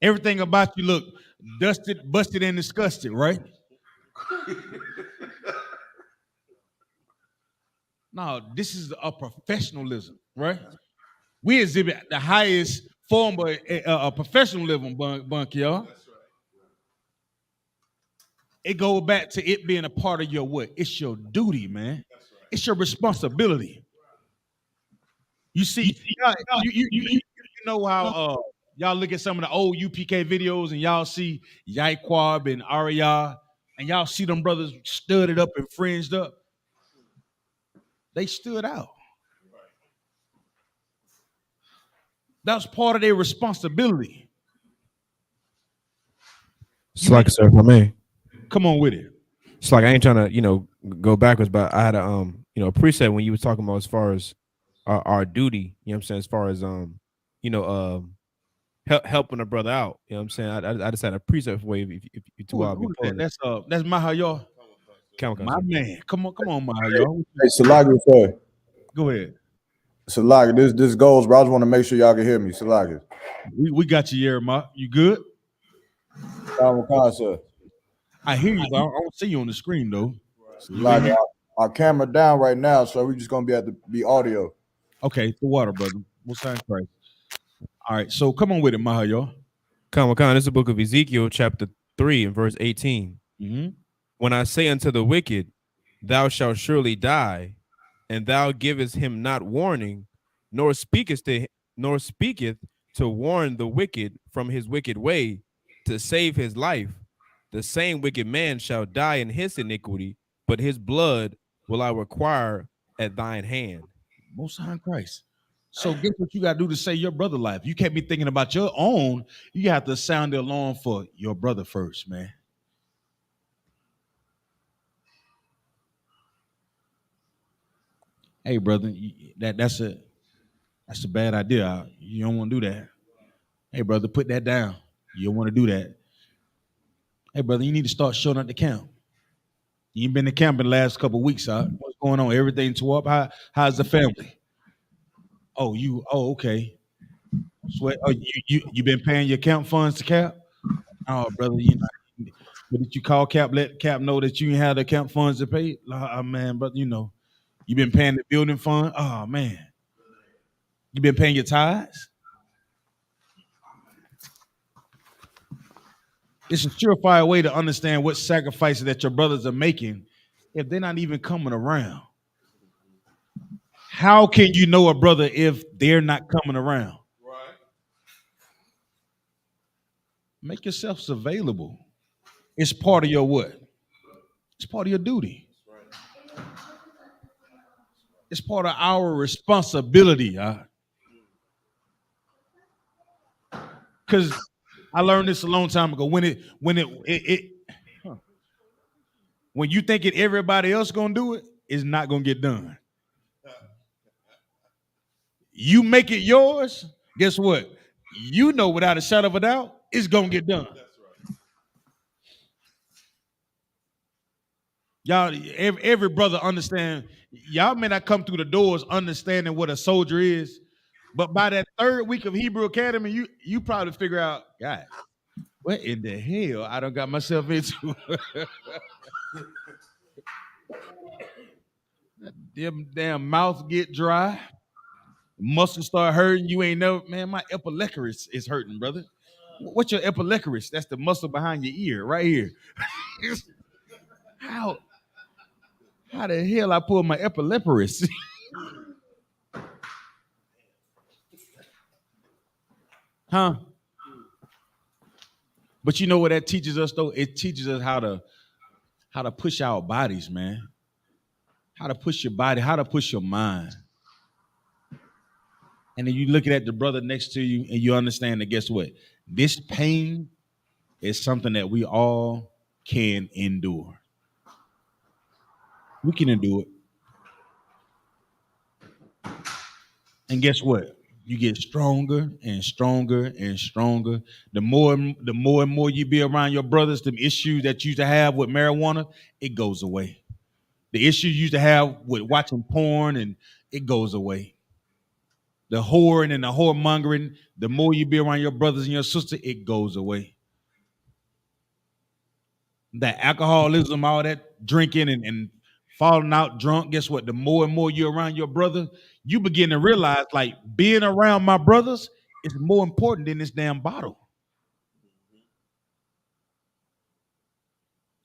Everything about you look dusted, busted, and disgusted, right? No, this is a professionalism, right? We exhibit the highest form of professionalism, Bunk, y'all. It goes back to it being a part of your what? It's your duty, man. It's your responsibility. You see, you know how y'all look at some of the old UPK videos and y'all see Yaikwab and Arya, and y'all see them brothers studded up and fringed up. They stood out. That's part of their responsibility. It's like, sir, if I may. Come on with it. It's like I ain't trying to, go backwards, but I had a a preset when you were talking about as far as our duty, you know what I'm saying, as far as helping a brother out. You know what I'm saying? I just had a preset for you if you two are be pulling. That's Mahayah. My man. Come on, Mahayah. Hey, Salagi, sir. Go ahead. Salagi, this goes, bro. I just want to make sure y'all can hear me. Salagi. We got you, Yerma. You good? Sir. I hear you, but I don't see you on the screen though. Salagi, our camera down right now, so we're just gonna be at the audio. Okay, the water, brother. What's that price? All right, so come on with it, Mahayah. Come on. This is the book of Ezekiel, chapter 3, and verse 18. Mm-hmm. When I say unto the wicked, thou shalt surely die, and thou givest him not warning, nor speaketh to warn the wicked from his wicked way, to save his life, the same wicked man shall die in his iniquity, but his blood will I require at thine hand. Most High Christ. So guess what you got to do to save your brother life? You can't be thinking about your own. You have to sound the alarm for your brother first, man. Hey, brother, that's it. That's a bad idea. You don't want to do that. Hey, brother, put that down. You don't want to do that. Hey, brother, you need to start showing up to camp. You ain't been to camp in the last couple of weeks, huh? What's going on? Everything tore up? How's the family? Oh, okay. Sweat. Oh, you been paying your camp funds to Cap? Oh, brother, but did you call Cap? Let Cap know that you ain't had the camp funds to pay? Oh, man, brother, you been paying the building fund. Oh man, you been paying your tithes. It's a surefire way to understand what sacrifices that your brothers are making if they're not even coming around. How can you know a brother if they're not coming around? Right. Make yourselves available. It's part of your what? It's part of your duty. It's part of our responsibility. Because I learned this a long time ago. When you think everybody else gonna do it, it's not gonna get done. You make it yours, guess what? You know without a shadow of a doubt, it's gonna get done. Y'all, every brother understand. Y'all may not come through the doors understanding what a soldier is, but by that third week of Hebrew Academy, you probably figure out, God, what in the hell I done got myself into? Them damn mouths get dry, muscles start hurting. You ain't never, man, my epilecurus is hurting, brother. What's your epilecurus? That's the muscle behind your ear, right here. How the hell I pull my epilepharus? Huh? But you know what that teaches us though? It teaches us how to push our bodies, man. How to push your body, how to push your mind. And then you looking at the brother next to you and you understand that guess what? This pain is something that we all can endure. We can endure it. And guess what? You get stronger and stronger and stronger. The more and more you be around your brothers, the issues that you used to have with marijuana, it goes away. The issues you used to have with watching porn, and it goes away. The whoring and the whoremongering, the more you be around your brothers and your sister, it goes away. That alcoholism, all that drinking and falling out drunk, guess what? The more and more you're around your brother, you begin to realize like being around my brothers is more important than this damn bottle.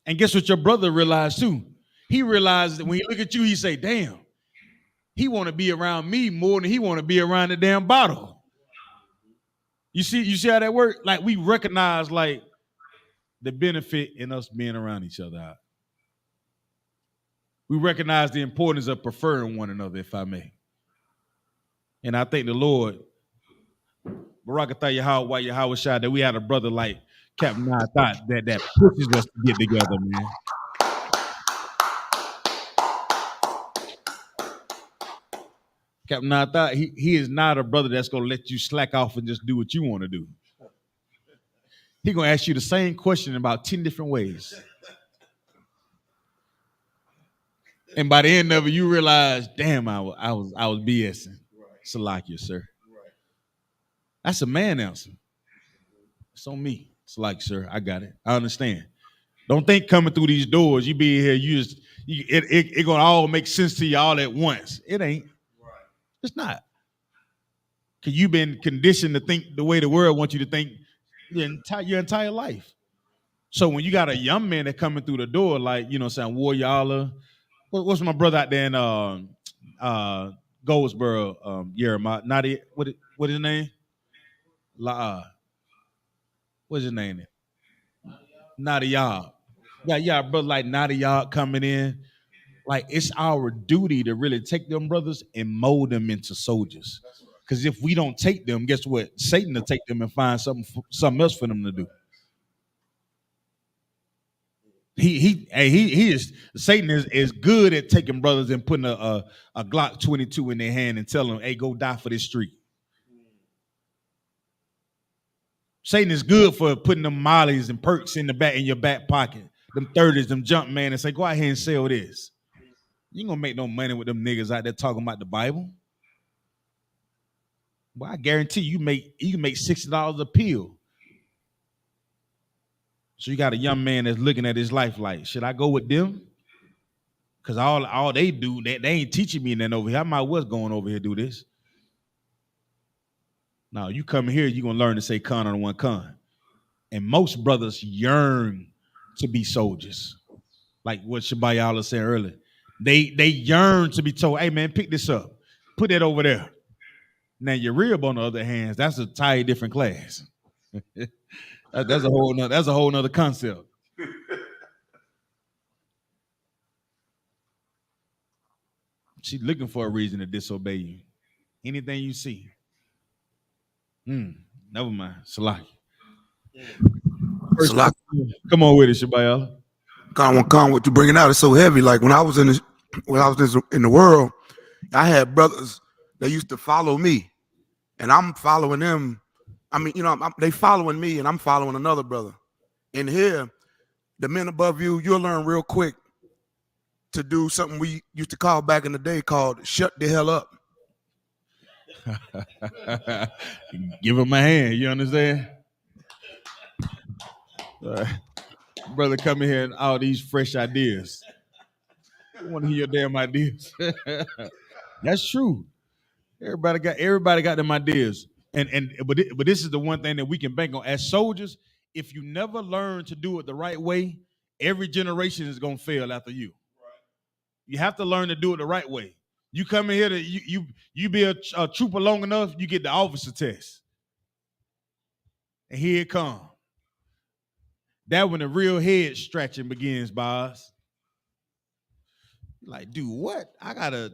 And guess what your brother realized too? He realized that when he look at you, he say, damn, he want to be around me more than he want to be around the damn bottle. You see how that works? Like we recognize like the benefit in us being around each other. We recognize the importance of preferring one another, if I may. And I thank the Lord, Barakatah Yahweh Shah, that we had a brother like Captain Thought that pushes us to get together, man. Captain Thought, he is not a brother that's gonna let you slack off and just do what you want to do. He's gonna ask you the same question in about 10 different ways. And by the end of it, you realize, damn, I was BSing. Salakia, sir. That's a man answer. It's on me. It's like, sir, I got it. I understand. Don't think coming through these doors, you be here, it gonna all make sense to you all at once. It ain't. It's not. Because you've been conditioned to think the way the world wants you to think your entire life. So when you got a young man that coming through the door, like, saying Warrior, what's my brother out there in Goldsboro, Jeremiah? What his name? What's his name? Nadia. Yeah, brother like Nadia coming in. Like it's our duty to really take them brothers and mold them into soldiers. Because if we don't take them, guess what? Satan will take them and find something else for them to do. He is Satan is good at taking brothers and putting a Glock 22 in their hand and telling them, hey, go die for this street. Satan is good for putting them mollies and perks in your back pocket, them 30s, them jump man, and say, go out here and sell this. You ain't gonna make no money with them niggas out there talking about the Bible. Well, I guarantee you can make $60 a pill. So you got a young man that's looking at his life like, should I go with them? Because all they do, they ain't teaching me nothing over here. I might was going over here do this. Now you come here, you're gonna learn to say con on one con. And most brothers yearn to be soldiers. Like what Shabayala said earlier. They yearn to be told, hey man, pick this up, put that over there. Now your rib, on the other hand, that's a entirely different class. that's a whole nother concept. She's looking for a reason to disobey you. Anything you see. Never mind. Salaki. Come on with it, Shabayala. Con, what you bringing out is so heavy. Like when I was in the world, I had brothers that used to follow me, and I'm following them. I mean, they following me, and I'm following another brother. And here, the men above you, you'll learn real quick to do something we used to call back in the day called shut the hell up. Give him a hand, you understand? Brother coming here and all these fresh ideas. I want to hear your damn ideas. That's true. Everybody got them ideas. But this is the one thing that we can bank on. As soldiers, if you never learn to do it the right way, every generation is gonna fail after you. You have to learn to do it the right way. You come in here to you be a trooper long enough, you get the officer test. And here it comes. That when the real head stretching begins, boss. Like, dude, what? I got a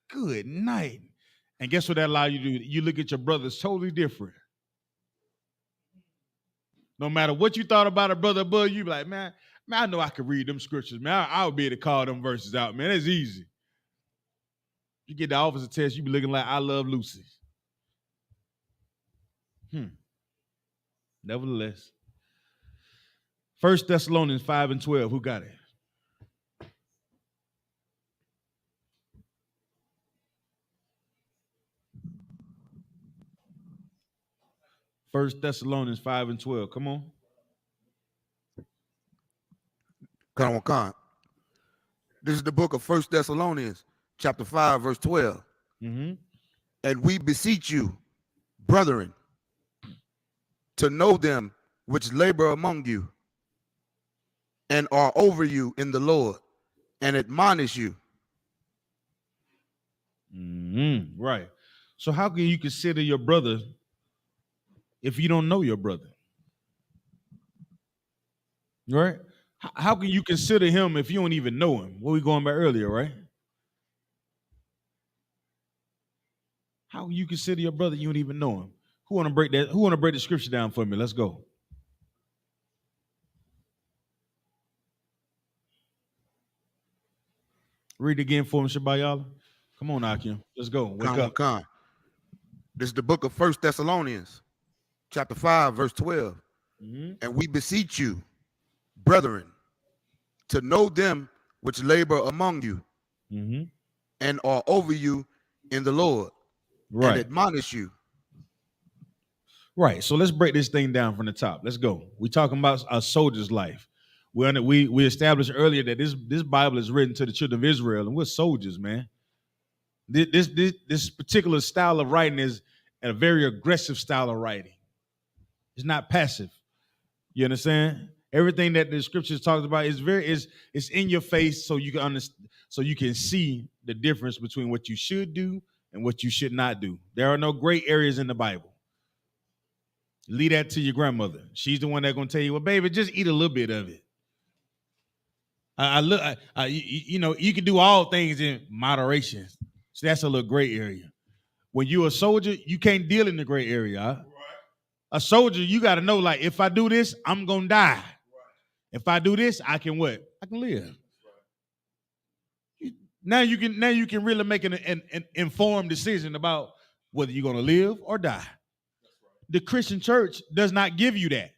good night. And guess what that allows you to do? You look at your brothers totally different. No matter what you thought about a brother above you, be like, man, I know I can read them scriptures, man. I'll be able to call them verses out, man. It's easy. You get the officer test, you be looking like I Love Lucy. Nevertheless. 1 Thessalonians 5:12. Who got it? First Thessalonians 5:12. Come on. Con. This is the book of 1 Thessalonians, chapter 5, verse 12. Mm-hmm. And we beseech you, brethren, to know them which labor among you and are over you in the Lord, and admonish you. Mm-hmm. Right. So how can you consider your brother if you don't know your brother? Right? How can you consider him if you don't even know him? What we going by earlier, right? How can you consider your brother you don't even know him? Who want to break that? Who want to break the scripture down for me? Let's go. Read it again for me, Shabayala. Come on, Akim. Let's go. Wake up. Con. This is the book of 1 Thessalonians, chapter 5, verse 12. Mm-hmm. And we beseech you, brethren, to know them which labor among you mm-hmm. and are over you in the Lord, right, and admonish you. Right. So let's break this thing down from the top. Let's go. We're talking about a soldier's life. We established earlier that this Bible is written to the children of Israel, and we're soldiers, man. This particular style of writing is a very aggressive style of writing. It's not passive. You understand? Everything that the scriptures talks about is in your face, so you can understand, so you can see the difference between what you should do and what you should not do. There are no gray areas in the Bible. Leave that to your grandmother. She's the one that's gonna tell you, well, baby, just eat a little bit of it. You can do all things in moderation. So that's a little gray area. When you're a soldier, you can't deal in the gray area. Huh? A soldier, you got to know, like, if I do this, I'm gonna die. If I do this, I can what? I can live. Now you can really make an informed decision about whether you're going to live or die. The Christian church does not give you that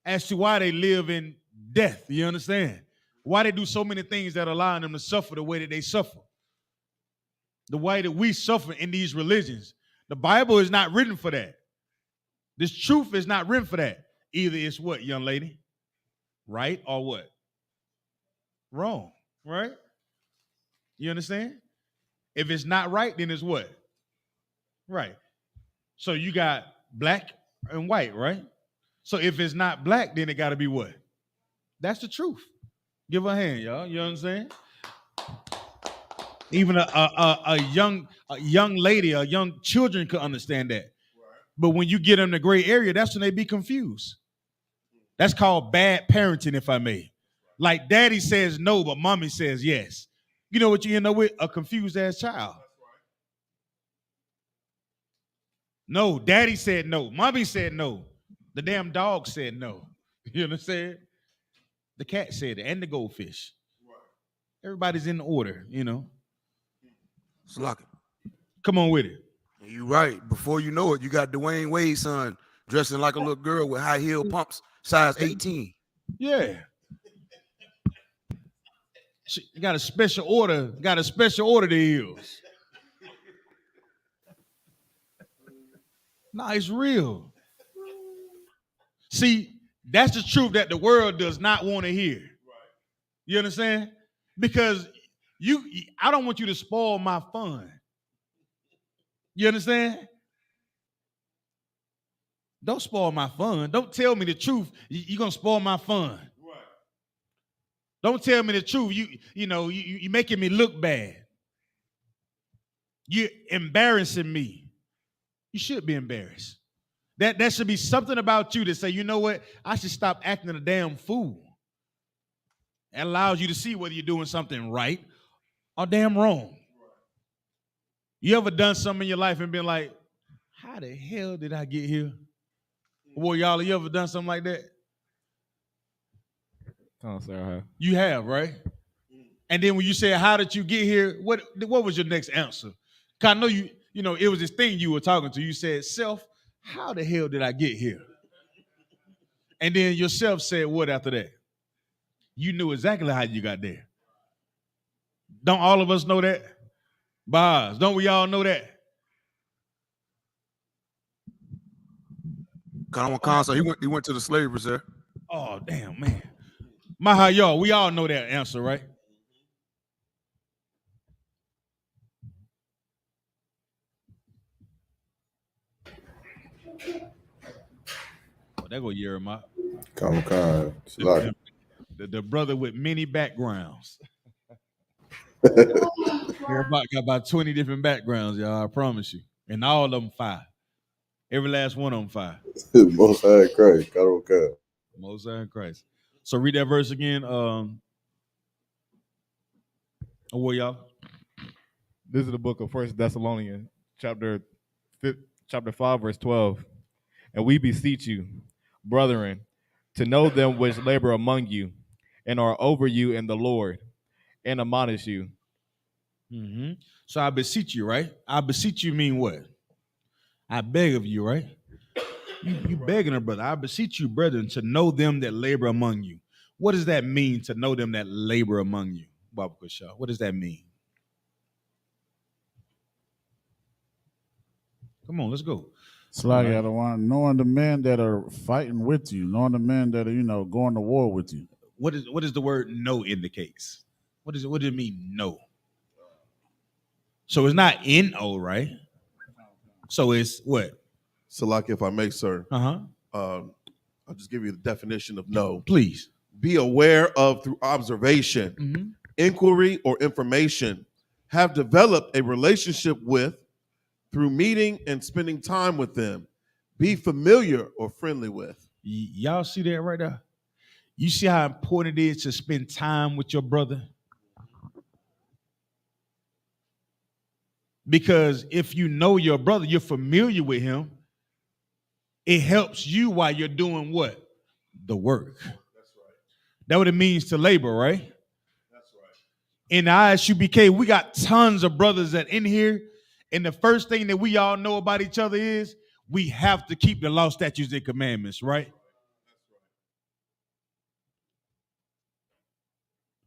as to why they live in death. You understand? Why they do so many things that allow them to suffer the way that they suffer. The way that we suffer in these religions. The Bible is not written for that. This truth is not written for that. Either it's what, young lady? Right or what? Wrong, right? You understand? If it's not right, then it's what? Right. So you got black and white, right? So if it's not black, then it got to be what? That's the truth. Give her a hand, y'all. You understand? Even a young lady, a young children could understand that. But when you get them in the gray area, that's when they be confused. That's called bad parenting, if I may. Like daddy says no, but mommy says yes. You know what you end up with? A confused ass child. No, daddy said no. Mommy said no. The damn dog said no. You understand? The cat said it, and the goldfish. Everybody's in order, you know. Slocky. Come on with it. You right. Before you know it, you got Dwayne Wade's son dressing like a little girl with high heel pumps, size 18. Yeah. She got a special order. Got a special order to heels. Nah, it's real. See, that's the truth that the world does not want to hear. You understand? Because I don't want you to spoil my fun. You understand? Don't spoil my fun. Don't tell me the truth. You're gonna spoil my fun. Don't tell me the truth. You're making me look bad. You're embarrassing me. You should be embarrassed. That should be something about you to say, you know what? I should stop acting a damn fool. That allows you to see whether you're doing something right or damn wrong. You ever done something in your life and been like, how the hell did I get here? Boy, y'all, you ever done something like that? You have, right? And then when you say, how did you get here? What was your next answer? Cause I know it was this thing you were talking to. You said, self, how the hell did I get here? And then yourself said what after that? You knew exactly how you got there. Don't all of us know that? Bars, don't we all know that? So he went to the slave reserve. Oh, damn, man. Maha, y'all, we all know that answer, right? Oh, there go Jeremiah. The brother with many backgrounds. Everybody got about 20 different backgrounds, y'all, I promise you. And all of them fire. Every last one of them fire. Most High Christ. God don't care. Most High Christ. So read that verse again. What y'all? This is the book of 1 Thessalonians, chapter 5, verse 12. And we beseech you, brethren, to know them which labor among you and are over you in the Lord, and admonish you. Mm-hmm. So I beseech you, right? I beseech you mean what? I beg of you, right? You begging a brother. I beseech you, brethren, to know them that labor among you. What does that mean, to know them that labor among you? Baba Kusha, what does that mean? Come on, let's go. It's like knowing the men that are fighting with you, knowing the men that are, going to war with you. What is the word "no" indicates? What does it mean? No. So it's not N-O, right? So it's what? So, like, if I may, sir. I'll just give you the definition of no. Please. Be aware of through observation, inquiry, or information. Have developed a relationship with through meeting and spending time with them. Be familiar or friendly with. Y'all see that right there? You see how important it is to spend time with your brother? Because if you know your brother, you're familiar with him, it helps you while you're doing what? The work. That's right. That's what it means to labor, right? That's right. In the ISUBK, we got tons of brothers that in here, and the first thing that we all know about each other is we have to keep the law, statutes, and commandments, right?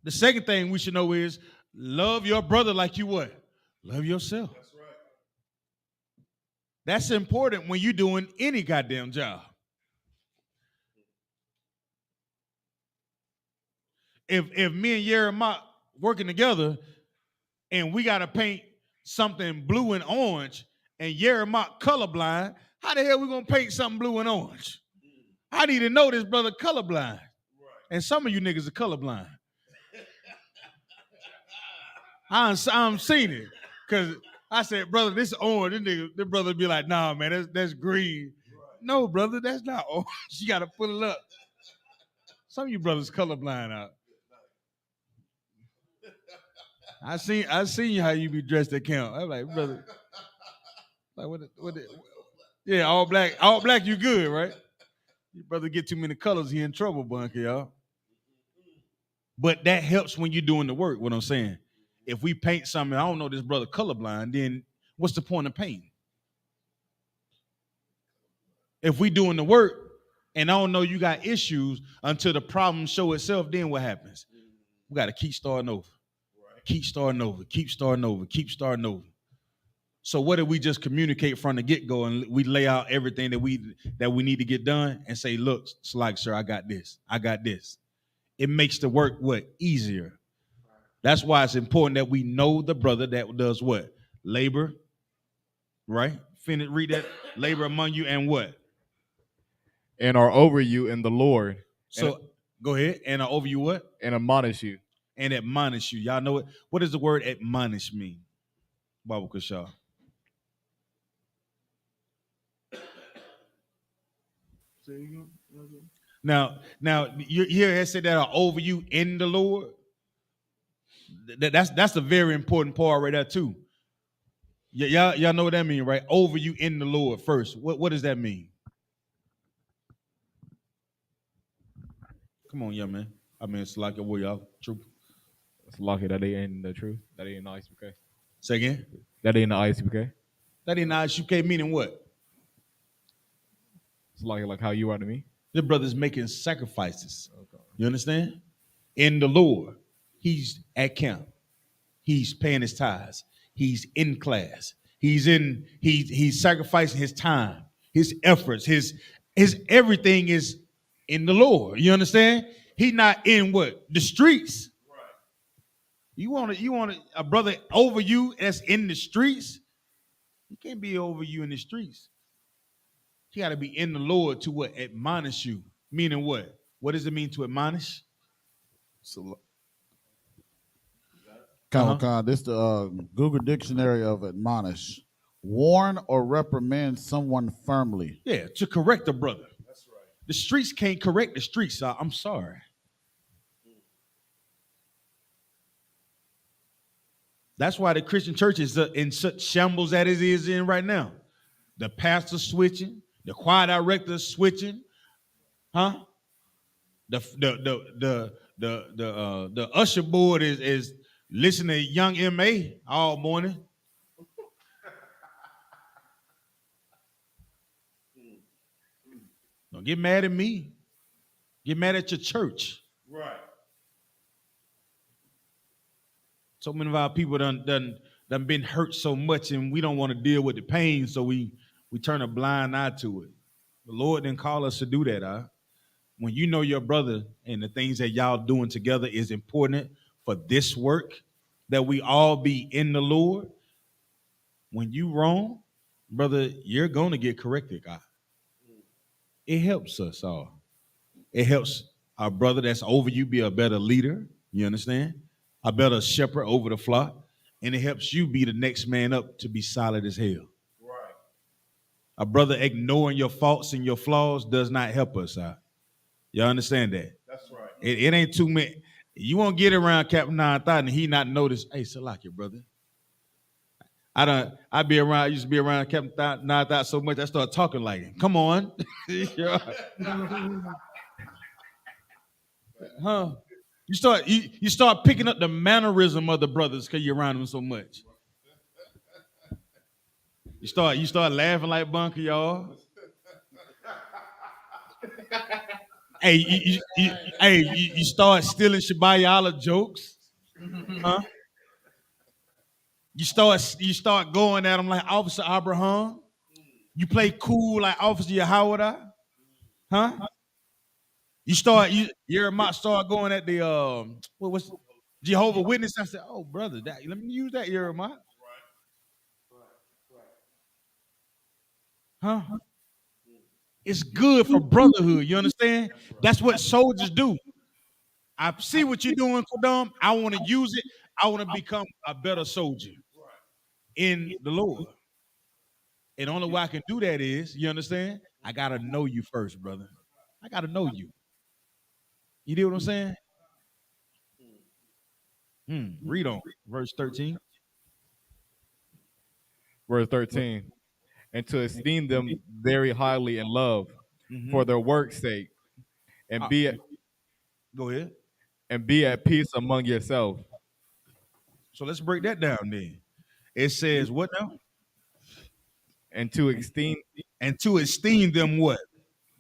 The second thing we should know is love your brother like you what? Love yourself. That's right. That's important when you're doing any goddamn job. If me and Yeremot working together and we gotta paint something blue and orange and Yeremot colorblind, how the hell we gonna paint something blue and orange? I need to know this brother colorblind. Right. And some of you niggas are colorblind. I'm seen it. Cause I said, brother, this is orange. This brother be like, nah, man, that's green. Right. No, brother, that's not orange. You gotta put it up. Some of you brothers colorblind out. I seen how you be dressed at camp. I'm like, brother, like what yeah, all black, you good, right? Your brother get too many colors, he in trouble, bunker, y'all. But that helps when you're doing the work, what I'm saying. If we paint something, I don't know this brother colorblind, then what's the point of painting? If we doing the work and I don't know you got issues until the problem show itself, then what happens? We got to keep starting over. Right. Keep starting over, keep starting over, keep starting over. So what if we just communicate from the get-go and we lay out everything that we need to get done and say, look, it's like, sir, I got this. I got this. It makes the work what? Easier. That's why it's important that we know the brother that does what? Labor, right? Read that. Labor among you and what? And are over you in the Lord. So go ahead. And are over you what? And admonish you. And admonish you. Y'all know it. What does the word admonish mean? Baba Kushah. Now you hear it said that are over you in the Lord. That's a very important part right there too. Y'all know what that means, right? Over you in the Lord first. What does that mean? Come on, young man. I mean, it's like a way y'all true. It's lucky that they in the truth. That ain't the Isupk. Say again? That ain't the Isupk. That ain't the Isupk meaning what? It's like how you are to me. The brother's making sacrifices. Okay. You understand? In the Lord. He's at camp. He's paying his tithes. He's in class. He's sacrificing his time, his efforts, his everything is in the Lord. You understand? He's not in what? The streets. Right. You want a brother over you that's in the streets? He can't be over you in the streets. He got to be in the Lord to what? Admonish you. Meaning what? What does it mean to admonish? So, This the Google Dictionary of admonish. Warn or reprimand someone firmly. Yeah, to correct a brother. That's right. The streets can't correct the streets. I'm sorry. That's why the Christian church is in such shambles that it is in right now. The pastor switching, the choir director switching, huh? The usher board is listening to Young M.A. all morning. Don't get mad at me. Get mad at your church. Right. So many of our people done been hurt so much, and we don't want to deal with the pain, so we turn a blind eye to it. The Lord didn't call us to do that. When you know your brother and the things that y'all doing together is important for this work, that we all be in the Lord. When you wrong, brother, you're going to get corrected, God. It helps us all. It helps our brother that's over you be a better leader. You understand? A better shepherd over the flock. And it helps you be the next man up to be solid as hell. Right. A brother ignoring your faults and your flaws does not help us out. You understand that? That's right. It ain't too many. You won't get around Captain 9000 and he not notice, hey, Salaki, brother. I used to be around Captain 9000 so much I started talking like him. Come on. Huh? You start picking up the mannerism of the brothers because you're around them so much. You start laughing like Bunker, y'all. Hey, you start stealing Shabayala jokes, huh? You start going at them like Officer Abraham. You play cool like Officer Yahweh, huh? Jeremiah start going at the what was Jehovah Witness. I said, oh brother, let me use that Jeremiah, huh? It's good for brotherhood. You understand? That's what soldiers do. I see what you're doing, Kodam. I want to use it. I want to become a better soldier in the Lord. And the only way I can do that is, you understand? I gotta know you first, brother. I gotta know you. You know what I'm saying? Read on verse 13. Verse 13. And to esteem them very highly in love for their work's sake, and go ahead. And be at peace among yourself. So let's break that down then. It says what now? And to esteem them what?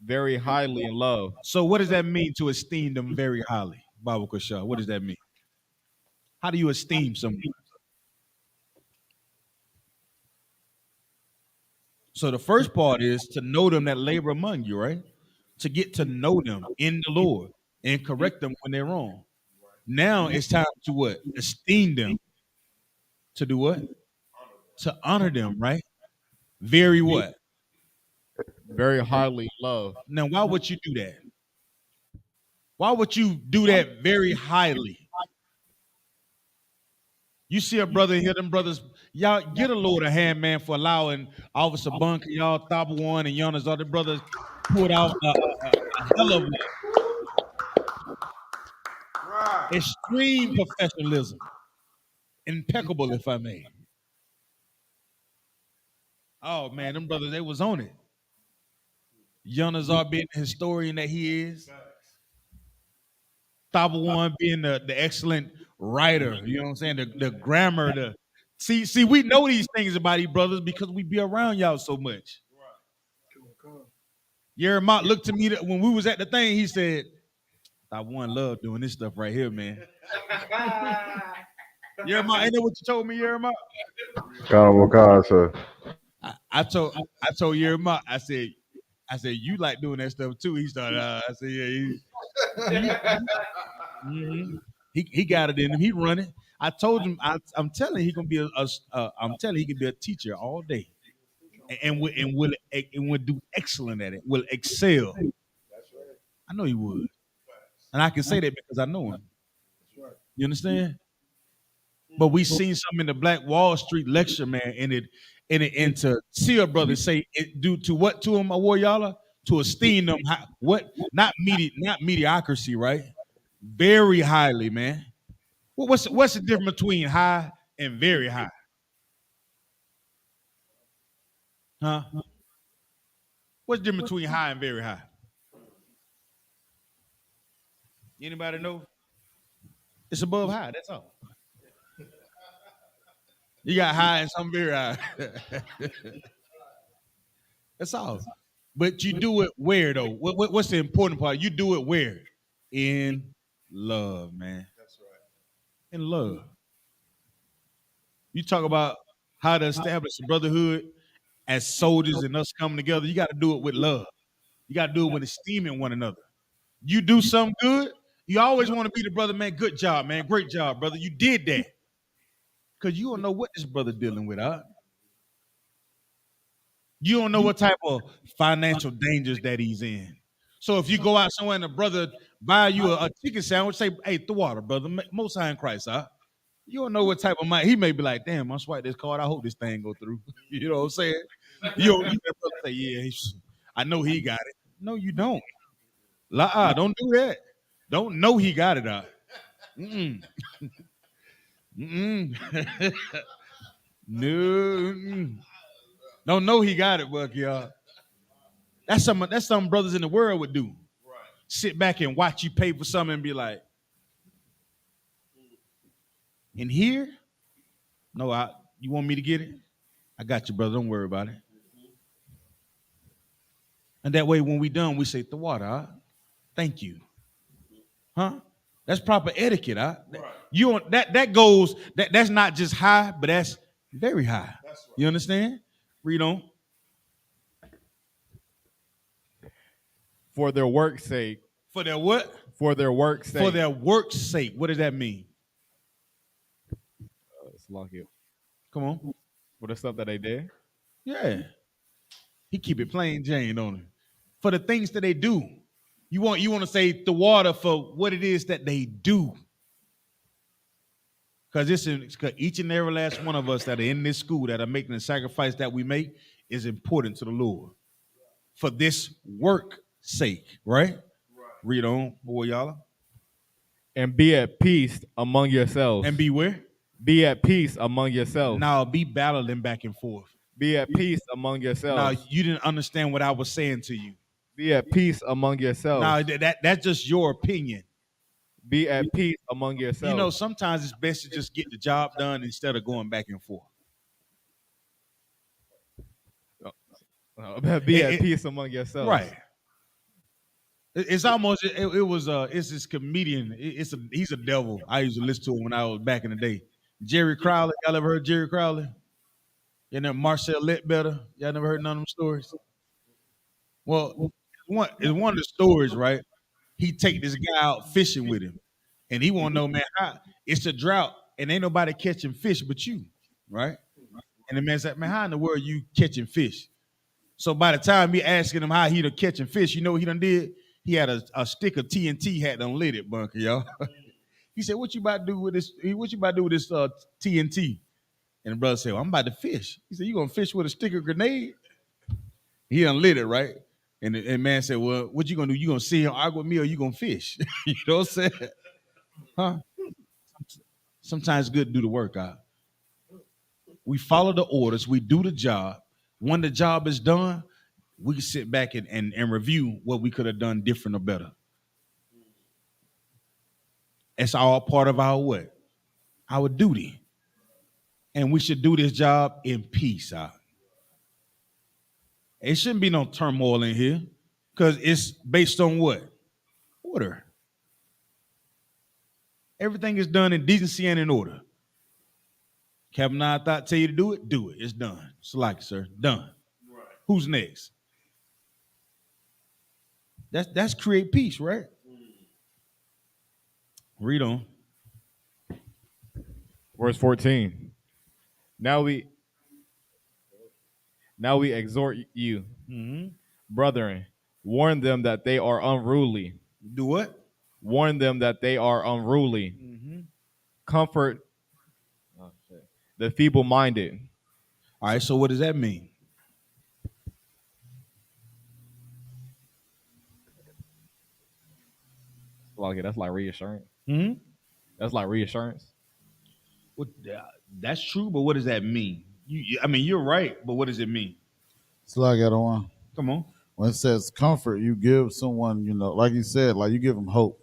Very highly in love. So what does that mean to esteem them very highly? Baba Kasha, what does that mean? How do you esteem someone? So the first part is to know them that labor among you, right? To get to know them in the Lord and correct them when they're wrong. Now it's time to what? Esteem them. To do what? To honor them, right? Very what? Very highly loved. Now, why would you do that? Why would you do that very highly? You see a brother here, them brothers, y'all get a Lord a hand, man, for allowing Officer Bunker, y'all, Top One, and Jonas, other brothers put out a hell of extreme professionalism. Impeccable, if I may. Oh, man, them brothers, they was on it. Jonas being the historian that he is. Top One being the excellent writer, you know what I'm saying? The grammar, see, we know these things about these brothers because we be around y'all so much. Jeremiah looked to me when we was at the thing, he said, I one love doing this stuff right here, man. Jeremiah, ain't that what you told me, Jeremiah? Sir. I told Jeremiah, I said, you like doing that stuff too. He started, I said, yeah, he got it in him. He running. I told him, I'm telling he gonna be I'm telling he can be a teacher all day, and will do excellent at it. Will excel. I know he would, and I can say that because I know him. You understand? But we seen something in the Black Wall Street lecture, man, and to see a brother say it due to what to him, Awoyala, to esteem them, what not mediocrity, right? Very highly, man. What's the difference between high and very high? Huh? What's the difference between high and very high? Anybody know? It's above high, that's all. You got high and some very high. That's all. But you do it where though? What's the important part? You do it where? In love, man. That's right. In love. You talk about how to establish a brotherhood as soldiers and us coming together. You got to do it with love. You got to do it with esteeming one another. You do something good, you always want to be the brother, man. Good job, man. Great job, brother. You did that. Because you don't know what this brother dealing with, huh? You don't know what type of financial dangers that he's in. So if you go out somewhere and a brother buy you a chicken sandwich, say, hey, the water, brother, most high in Christ, huh? You don't know what type of money. He may be like, damn, I'm swipe this card. I hope this thing go through. You know what I'm saying? You that brother say, yeah, I know he got it. No, you don't. Don't do that. Don't know he got it out. No. Don't know he got it, Buck, y'all. That's something brothers in the world would do. sit back and watch you pay for something and be like, in here? No, you want me to get it? I got you, brother. Don't worry about it. And that way, when we done, we say, the water, thank you. Huh? That's proper etiquette, right. You on that goes, that's not just high, but that's very high. Right. You understand? Read on. For their work's sake. For their what? For their work's sake. For their work's sake. What does that mean? Let's lock it. Come on. For the stuff that they did? Yeah. He keep it plain Jane on it. For the things that they do. You want to say the water for what it is that they do. Because each and every last one of us that are in this school that are making the sacrifice that we make is important to the Lord. For this work sake, right? Read on, boy, y'all. And be at peace among yourselves. And be where? Be at peace among yourselves. Now be battling back and forth. Be at peace among yourselves. Now you didn't understand what I was saying to you. Be at peace among yourselves. Now that's just your opinion. Be at peace among yourselves. You know, sometimes it's best to just get the job done instead of going back and forth. Be at peace among yourselves. Right. It's almost it's this comedian. He's a devil. I used to listen to him when I was back in the day. Jerry Crowley. Y'all ever heard Jerry Crowley? You know Marcel Ledbetter. Y'all never heard none of them stories? Well, it's one of the stories, right? He take this guy out fishing with him, and he want to know, man, how it's a drought and ain't nobody catching fish but you, right? And the man said, man, how in the world you catching fish? So by the time he asking him how he done catching fish, you know what he done did? He had a stick of TNT, had done lit it, bunker, y'all. He said, what you about to do with this? What you about to do with this TNT? And the brother said, well, I'm about to fish. He said, you gonna fish with a stick of grenade? He done lit it, right? And the man said, well, what you gonna do? You gonna sit here and argue with me or you gonna fish? You know what I'm saying? Huh? Sometimes it's good to do the work out. We follow the orders, we do the job. When the job is done, we can sit back and review what we could have done different or better. It's all part of our what? Our duty. And we should do this job in peace. It shouldn't be no turmoil in here because it's based on what? Order. Everything is done in decency and in order. Captain I thought tell you to do it, do it. It's done. It's like, sir, done. Right. Who's next? That's create peace, right? Read on. Verse 14. Now we exhort you, brethren, warn them that they are unruly. Do what? Warn them that they are unruly. Comfort the feeble-minded. All right, so what does that mean? That's like reassurance. Hmm? That's like reassurance. Well, that's true, but what does that mean? I mean, you're right, but what does it mean? It's like I don't want. Come on. When it says comfort, you give someone, like you said, like you give them hope.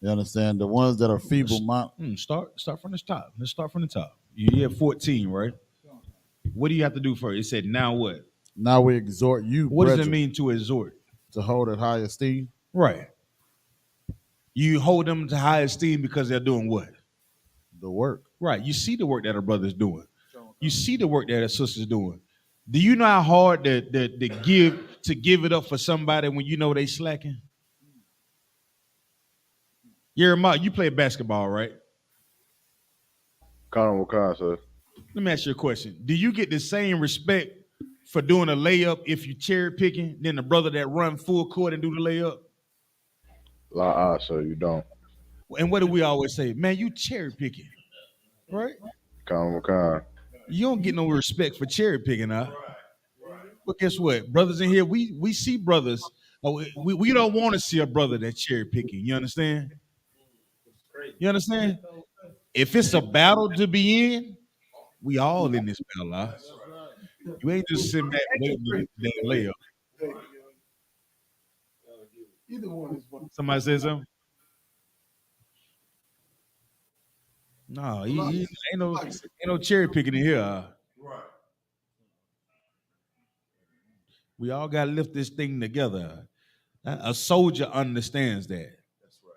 You understand? The ones that are feeble-minded. Start from the top. Let's start from the top. You have 14, right? What do you have to do first? It said, now what? Now we exhort you. What does it mean to exhort? To hold at high esteem. Right. You hold them to high esteem because they're doing what? The work. Right. You see the work that a brother's doing. You see the work that a sister's doing. Do you know how hard to give it up for somebody when you know they slacking? Jeremiah, you play basketball, right? Sir. Let me ask you a question. Do you get the same respect for doing a layup if you cherry picking than the brother that run full court and do the layup? Sir, you don't. And what do we always say? Man, you cherry picking, right? You don't get no respect for cherry picking, huh? But guess what? Brothers in here, we see brothers. We don't want to see a brother that cherry picking. You understand? You understand? If it's a battle to be in, we all in this battle. Huh? You ain't just sitting back waiting to get the layup. Either one is one. Somebody said something? No, ain't no cherry picking in here. Right. We all got to lift this thing together. A soldier understands that. That's right.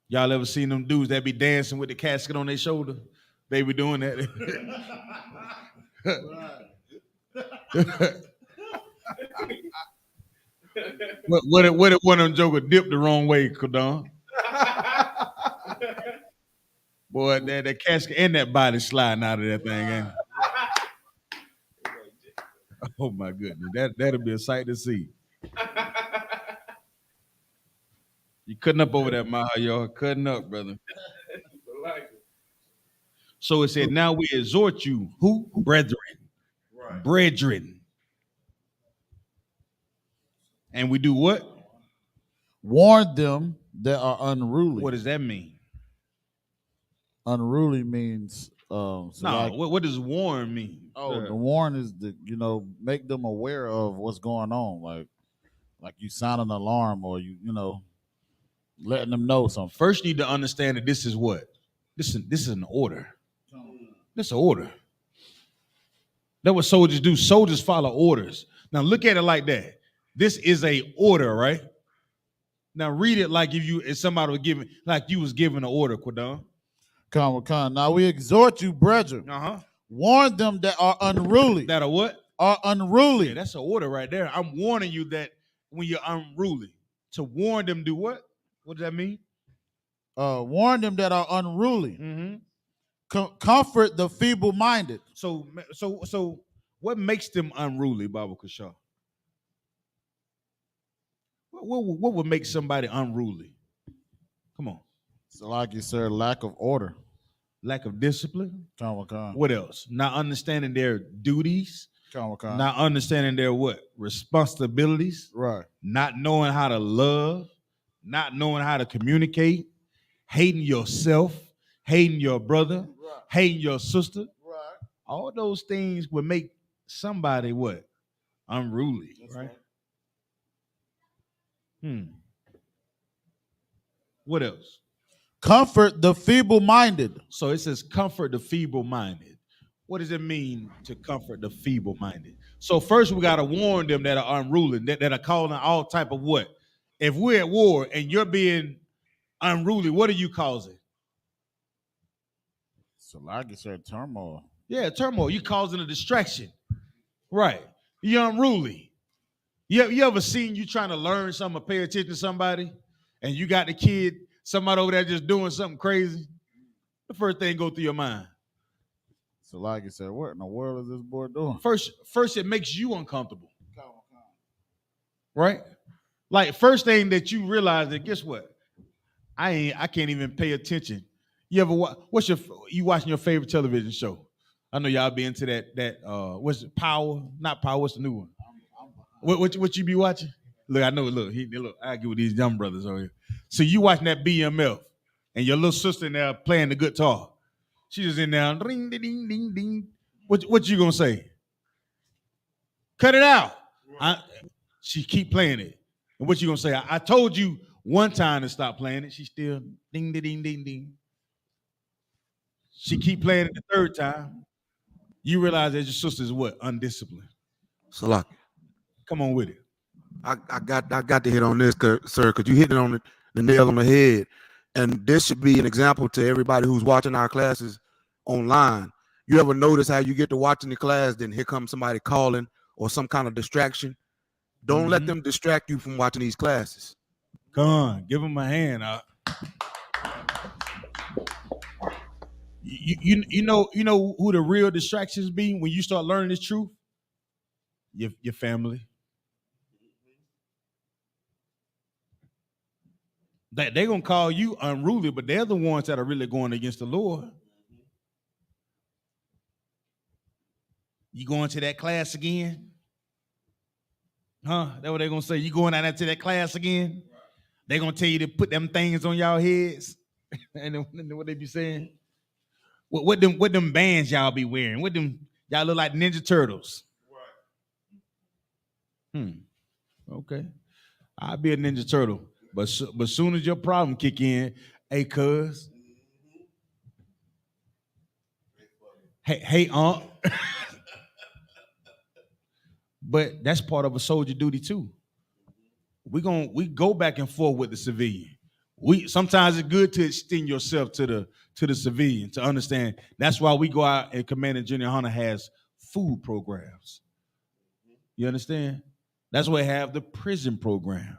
Y'all ever seen them dudes that be dancing with the casket on their shoulder? They be doing that. What if one of them joker dipped the wrong way, Kadon? Boy, that casket and that body sliding out of that thing, ain't it? Oh my goodness, that'll be a sight to see. You cutting up over that, Maha, y'all. Cutting up, brother. So it said, now we exhort you, who? Brethren. Right. Brethren. And we do what? Warn them that are unruly. What does that mean? Unruly means no. What does warn mean? The warn is make them aware of what's going on, like you sound an alarm or you letting them know something. First, you need to understand that this is what? This is an order. This is an order. That's what soldiers do. Soldiers follow orders. Now look at it like that. This is a order, right? Now read it like if somebody was giving, like you was giving an order, Quadon. Come. Now we exhort you, brethren. Warn them that are unruly. That are what? Are unruly. Yeah, that's an order right there. I'm warning you that when you're unruly, to warn them, do what? What does that mean? Warn them that are unruly. Comfort the feeble-minded. So what makes them unruly, Baba Kashaw? What would make somebody unruly? Come on. So like you said, lack of order. Lack of discipline. Come. What else? Not understanding their duties. Come. Not understanding their what? Responsibilities. Right. Not knowing how to love. Not knowing how to communicate. Hating yourself. Hating your brother. Right. Hating your sister. Right. All those things would make somebody what? Unruly. That's right? What else? Comfort the feeble-minded. So it says comfort the feeble-minded. What does it mean to comfort the feeble-minded? So first we got to warn them that are unruly, that are calling all type of what? If we're at war and you're being unruly, what are you causing? So like you said, turmoil. Yeah, turmoil. You causing a distraction. Right. You're unruly. You ever seen you trying to learn something or pay attention to somebody and you got the kid, somebody over there just doing something crazy? The first thing go through your mind. So like you said, what in the world is this boy doing? First it makes you uncomfortable. Right? Like first thing that you realize that guess what? I can't even pay attention. You ever you watching your favorite television show? I know y'all be into that what's it, Power? Not Power, what's the new one? What you be watching? Look, I know, look, I get with these young brothers over here. So you watching that BMF and your little sister in there playing the guitar. She just in there, ding, ding, ding, ding, ding. What you gonna say? Cut it out. She keep playing it. And what you gonna say? I told you one time to stop playing it. She still ding, ding, ding, ding, ding. She keep playing it the third time. You realize that your sister is what? Undisciplined. Salak. Come on with it. I got to hit on this, sir, because you hit it on the nail on the head. And this should be an example to everybody who's watching our classes online. You ever notice how you get to watching the class, then here comes somebody calling or some kind of distraction? Don't let them distract you from watching these classes. Come on, give them a hand. You know who the real distractions be when you start learning this truth? Your family. That they're gonna call you unruly, but they're the ones that are really going against the Lord. You going to that class again? Huh? That's what they're gonna say. You going out to that class again? They're gonna tell you to put them things on y'all heads. And then what they be saying? What them bands y'all be wearing? What them y'all look like Ninja Turtles? Okay. I'll be a Ninja Turtle. But soon as your problem kick in, hey, cuz. Hey, But that's part of a soldier duty too. We go back and forth with the civilian. Sometimes it's good to extend yourself to the civilian to understand. That's why we go out and Command Junior Hunter has food programs. You understand? That's why we have the prison program.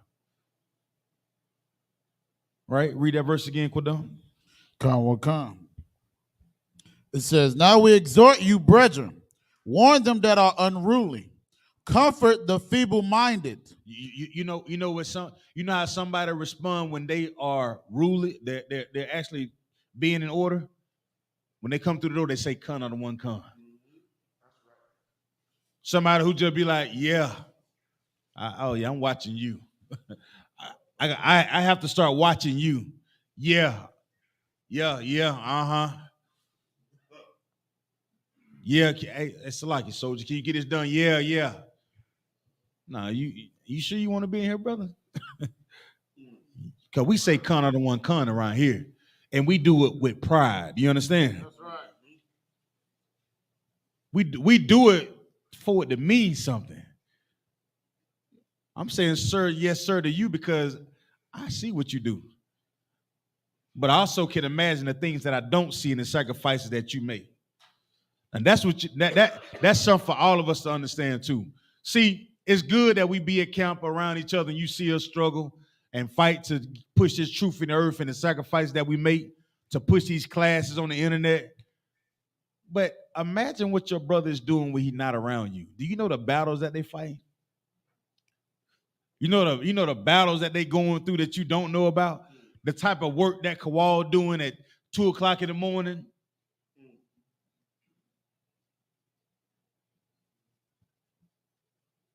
Right? Read that verse again, Quadon. Come. It says, "Now we exhort you, brethren, warn them that are unruly, comfort the feeble-minded." You know how somebody respond when they are ruly, they're actually being in order. When they come through the door, they say "con" on the one con. Somebody who just be like, "Yeah, I'm watching you." I have to start watching you. Yeah, uh-huh. Yeah, hey, it's like it, soldier. Can you get this done? Yeah. Nah, you sure you want to be in here, brother? Because we say "con" on the one con around here, and we do it with pride. You understand? That's right. We do it for it to mean something. I'm saying, sir, yes, sir, to you because I see what you do. But I also can imagine the things that I don't see in the sacrifices that you make. And that's what that's something for all of us to understand too. See, it's good that we be at camp around each other and you see us struggle and fight to push this truth in the earth and the sacrifice that we make to push these classes on the internet. But imagine what your brother is doing when he's not around you. Do you know the battles that they fight? You know the battles that they going through that you don't know about? The type of work that Kawal doing at 2:00 in the morning.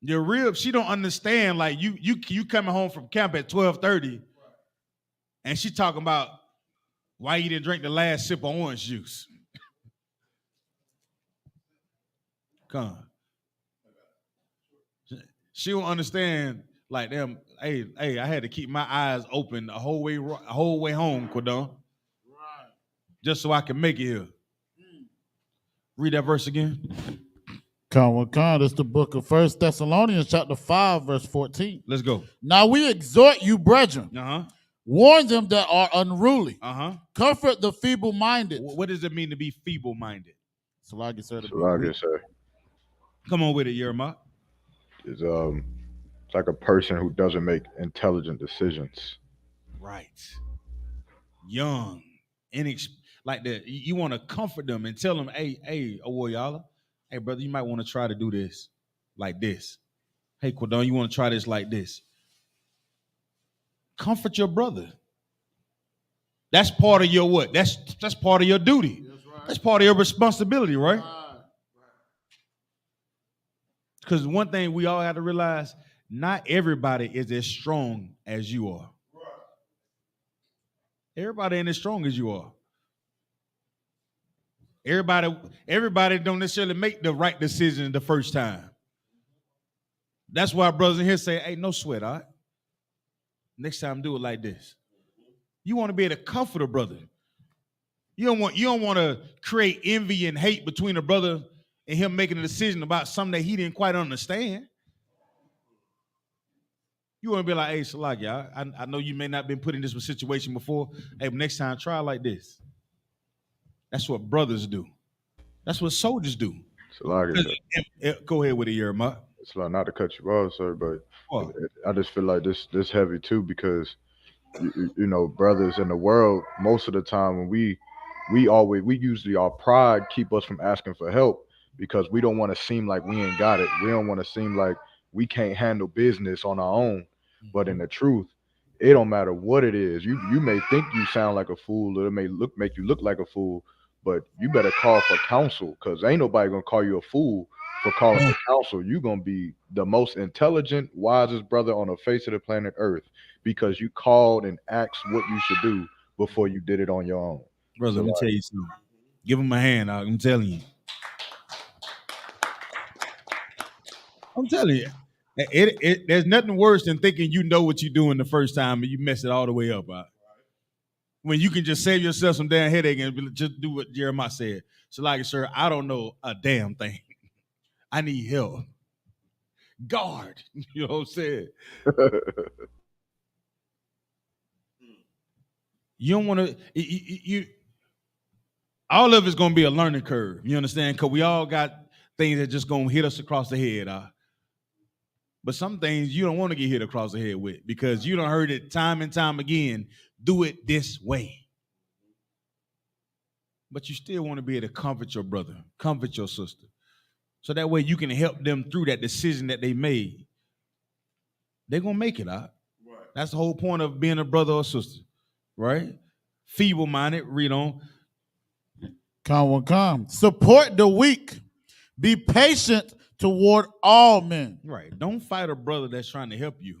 Your rib, she don't understand. Like you coming home from camp at 12:30, and she talking about why you didn't drink the last sip of orange juice. Come. She don't understand. Like them. Hey, I had to keep my eyes open the whole way home, Quadon. Right. Just so I can make it here. Read that verse again. Come. It's the book of 1 Thessalonians chapter 5, verse 14. Let's go. "Now we exhort you, brethren, warn them that are unruly, comfort the feeble-minded." What does it mean to be feeble-minded? Salagi, sir. Sir. Come on with it, Yerma. It's like a person who doesn't make intelligent decisions. Right. Young, like that. You want to comfort them and tell them, hey, Awoyala, hey, brother, you might want to try to do this like this. Hey, Quadon, you want to try this like this. Comfort your brother. That's part of your what? That's part of your duty. That's right. That's part of your responsibility, right? Because one thing we all have to realize, not everybody is as strong as you are. Everybody ain't as strong as you are. Everybody don't necessarily make the right decision the first time. That's why brothers in here say, hey, no sweat, all right? Next time do it like this. You want to be able to comfort a brother. You don't want to create envy and hate between a brother and him making a decision about something that he didn't quite understand. You want to be like, hey, Salaki, I know you may not have been put in this situation before. Hey, next time try like this. That's what brothers do. That's what soldiers do. Salaki, go ahead with it, Yerma. It's not to cut you off, sir, but I just feel like this heavy too because you know, brothers in the world, most of the time when we usually our pride keep us from asking for help because we don't want to seem like we ain't got it. We don't want to seem like we can't handle business on our own. But in the truth, it don't matter what it is. You may think you sound like a fool, or it may make you look like a fool, but you better call for counsel because ain't nobody gonna call you a fool for calling for counsel. You're gonna be the most intelligent, wisest brother on the face of the planet Earth because you called and asked what you should do before you did it on your own. Brother, let me tell you something. Give him a hand. I'm telling you. I'm telling you. There's nothing worse than thinking you know what you're doing the first time and you mess it all the way up. When you can just save yourself some damn headache and just do what Jeremiah said. So, like, sir, I don't know a damn thing. I need help. God, you know what I'm saying? You don't want to. You all of it's gonna be a learning curve. You understand? Because we all got things that just gonna hit us across the head. But some things you don't want to get hit across the head with because you done heard it time and time again. Do it this way. But you still want to be able to comfort your brother, comfort your sister. So that way you can help them through that decision that they made. They're going to make it out. Right. That's the whole point of being a brother or sister, right? Feeble-minded, read on. Come. Support the weak. Be patient toward all men. Right. Don't fight a brother that's trying to help you.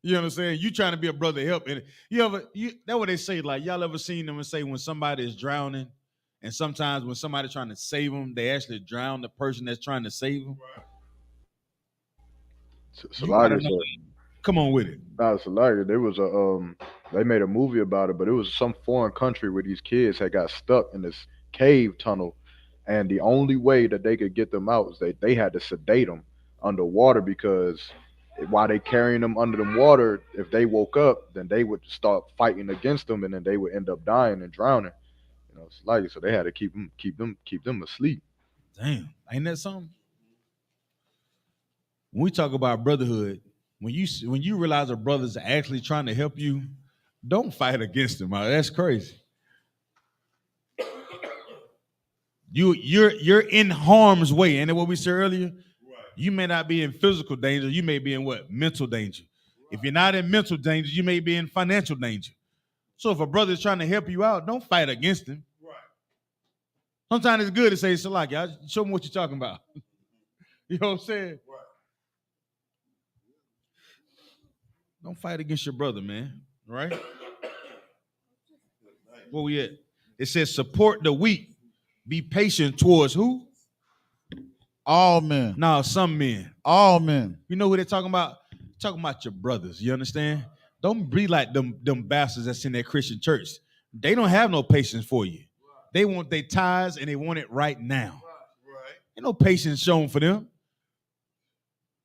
You know what I'm saying? You trying to be a brother help. And that's what they say. Like, y'all ever seen them and say when somebody is drowning, and sometimes when somebody's trying to save them, they actually drown the person that's trying to save them. Come on with it. Nah, it's like there was they made a movie about it, but it was some foreign country where these kids had got stuck in this cave tunnel, and the only way that they could get them out was they had to sedate them underwater because while they carrying them under the water, if they woke up, then they would start fighting against them, and then they would end up dying and drowning. You know, it's like so they had to keep them asleep. Damn, ain't that something? When we talk about brotherhood, when you realize a brother's actually trying to help you, don't fight against them. That's crazy. You're in harm's way, ain't that what we said earlier? You may not be in physical danger. You may be in what? Mental danger. If you're not in mental danger, you may be in financial danger. So if a brother is trying to help you out, don't fight against him. Right. Sometimes it's good to say, Salaki, show me what you're talking about. You know what I'm saying? Right. Don't fight against your brother, man. Right? Where we at? It says support the weak. Be patient towards who? All men. No, some men. All men. You know who they're talking about? Talking about your brothers. You understand? Don't be like them bastards that's in that Christian church. They don't have no patience for you. They want their tithes and they want it right now. Ain't no patience shown for them.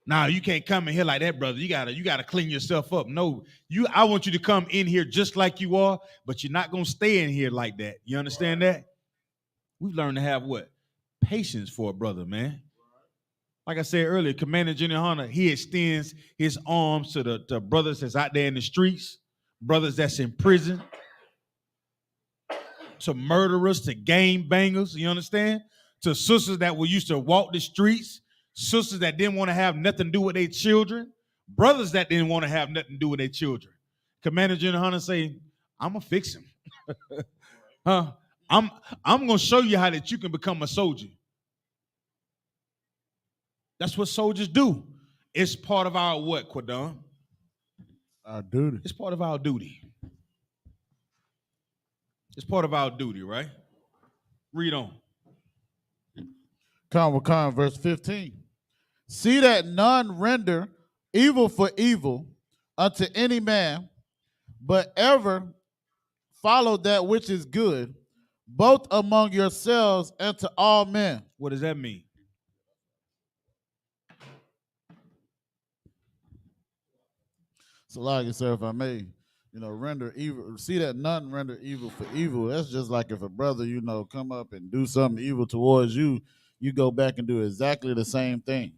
Now you can't come in here like that, brother. You gotta clean yourself up. No, I want you to come in here just like you are, but you're not gonna stay in here like that. You understand that? We've learned to have what? Patience for a brother, man. Like I said earlier, Commander General Hunter, he extends his arms to the brothers that's out there in the streets, brothers that's in prison, to murderers, to gang bangers, you understand? To sisters that were used to walk the streets, sisters that didn't want to have nothing to do with their children, brothers that didn't want to have nothing to do with their children. Commander General Hunter say, I'm going to fix him. I'm going to show you how that you can become a soldier. That's what soldiers do. It's part of our what, Quadon? Our duty. It's part of our duty. It's part of our duty, right? Read on. Con, verse 15. See that none render evil for evil unto any man, but ever follow that which is good, both among yourselves and to all men. What does that mean? So like I said, if I may, render evil, see that none render evil for evil. That's just like if a brother, come up and do something evil towards you, you go back and do exactly the same thing,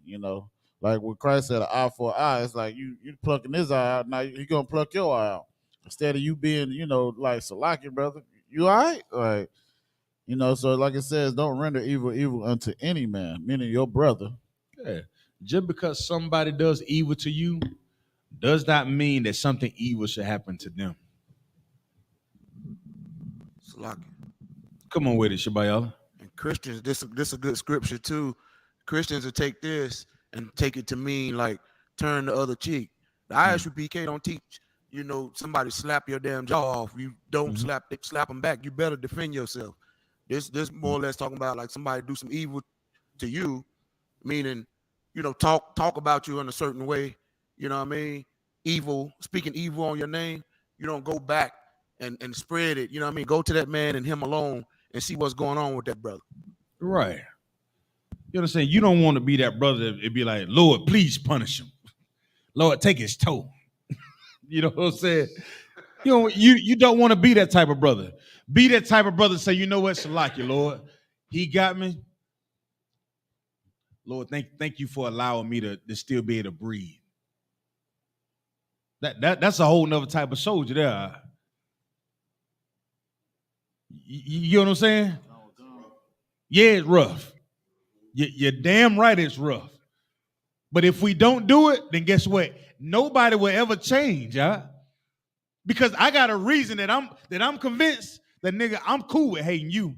Like what Christ said, an eye for an eye. It's like you plucking his eye out, now you're going to pluck your eye out. Instead of you being, like, Salaki, brother, you all right? Like, so like it says, don't render evil unto any man, meaning your brother. Yeah. Just because somebody does evil to you, does not mean that something evil should happen to them. Salaki. Come on with it, Shabayala. And Christians, this a good scripture too. Christians will take this and take it to mean like turn the other cheek. The ISUPK don't teach, somebody slap your damn jaw off. You don't slap them back. You better defend yourself. This more or less talking about like somebody do some evil to you, meaning talk about you in a certain way, you know what I mean? Evil, speaking evil on your name, you don't go back and spread it, you know what I mean? Go to that man and him alone and see what's going on with that brother. Right. You understand? You don't want to be that brother. It'd be like, Lord, please punish him. Lord, take his toe. You know what I'm saying? You don't want to be that type of brother. Be that type of brother. Say, you know what, Salaki, Lord, he got me. Lord, thank you for allowing me to still be able to breathe. That's a whole nother type of soldier there. You know what I'm saying? Yeah, it's rough. You're damn right it's rough. But if we don't do it, then guess what? Nobody will ever change, huh? Because I got a reason that I'm convinced that, nigga, I'm cool with hating you.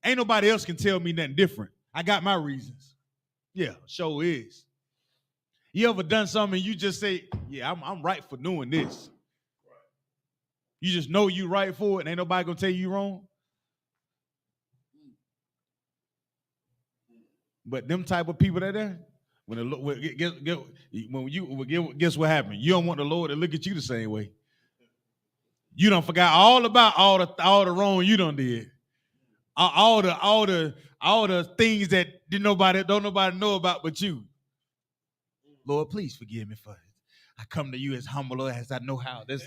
Ain't nobody else can tell me nothing different. I got my reasons. Yeah, sure is. You ever done something and you just say, yeah, I'm right for doing this. You just know you right for it and ain't nobody gonna tell you wrong. But them type of people that there, guess what happened? You don't want the Lord to look at you the same way. You done forgot all about all the wrong you done did. All the things that don't nobody know about but you. Lord, please forgive me for it. I come to you as humble as I know how. That's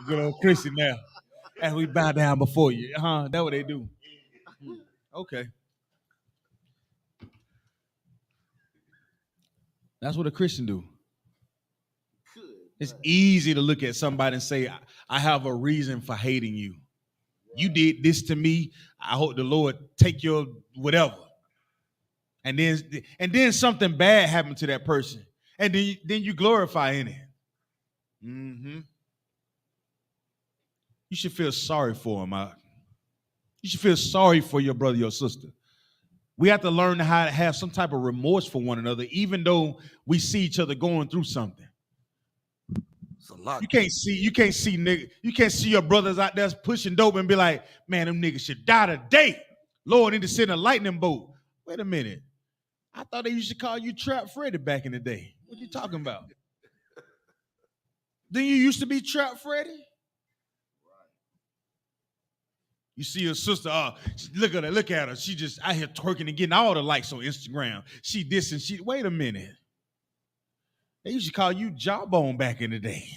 good old Christian now. As we bow down before you. That's what they do. Okay. That's what a Christian do. It's easy to look at somebody and say, I have a reason for hating you. You did this to me. I hope the Lord take your whatever. And then something bad happened to that person. And then you glorify in it. Mm-hmm. You should feel sorry for him. You should feel sorry for your brother, your sister. We have to learn how to have some type of remorse for one another, even though we see each other going through something. It's a lot. You can't see your brothers out there pushing dope and be like, man, them niggas should die today. Lord need to send a lightning bolt. Wait a minute. I thought they used to call you Trap Freddy back in the day. What you talking about? Then you used to be Trap Freddy? You see your sister, look at her. She just out here twerking and getting all the likes on Instagram. She this and she, wait a minute. They used to call you Jawbone back in the day.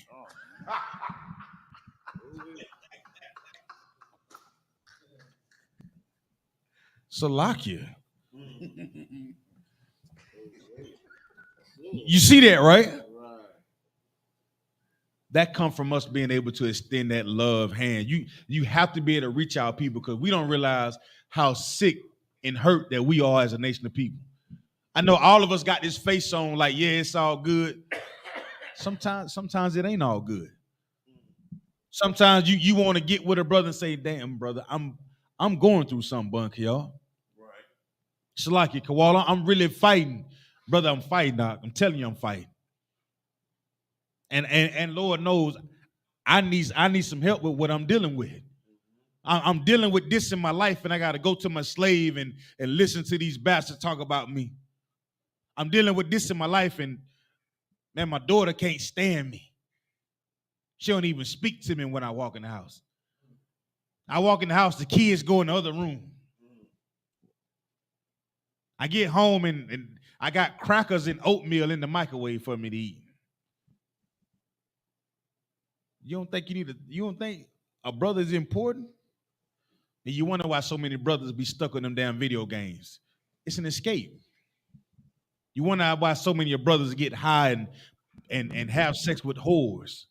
Salakia. You see that, right? That come from us being able to extend that love hand. You have to be able to reach out people because we don't realize how sick and hurt that we are as a nation of people. I know all of us got this face on like, yeah, it's all good. Sometimes it ain't all good. Sometimes you want to get with a brother and say, damn, brother, I'm going through something, bunk, y'all. Right. Shalaki, Kawala, I'm really fighting. Brother, I'm fighting, Doc. I'm telling you I'm fighting. And Lord knows I need some help with what I'm dealing with. I'm dealing with this in my life, and I got to go to my slave and listen to these bastards talk about me. I'm dealing with this in my life, and man, my daughter can't stand me. She don't even speak to me when I walk in the house. I walk in the house, the kids go in the other room. I get home and I got crackers and oatmeal in the microwave for me to eat. You don't think a brother is important? And you wonder why so many brothers be stuck on them damn video games. It's an escape. You wonder why so many of brothers get high and have sex with whores.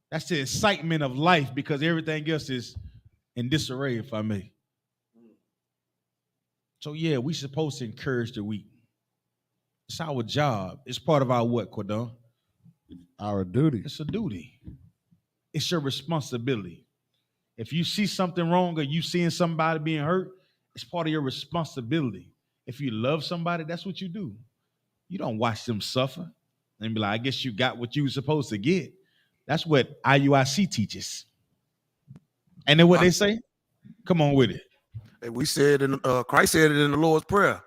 That's the excitement of life because everything else is in disarray, if I may. So yeah, we supposed to encourage the weak. It's our job. It's part of our what, Cordon? Our duty. It's a duty. It's your responsibility. If you see something wrong or you seeing somebody being hurt, it's part of your responsibility. If you love somebody, that's what you do. You don't watch them suffer and be like, I guess you got what you were supposed to get. That's what IUIC teaches. And then what they say? Come on with it. And we said, Christ said it in the Lord's Prayer.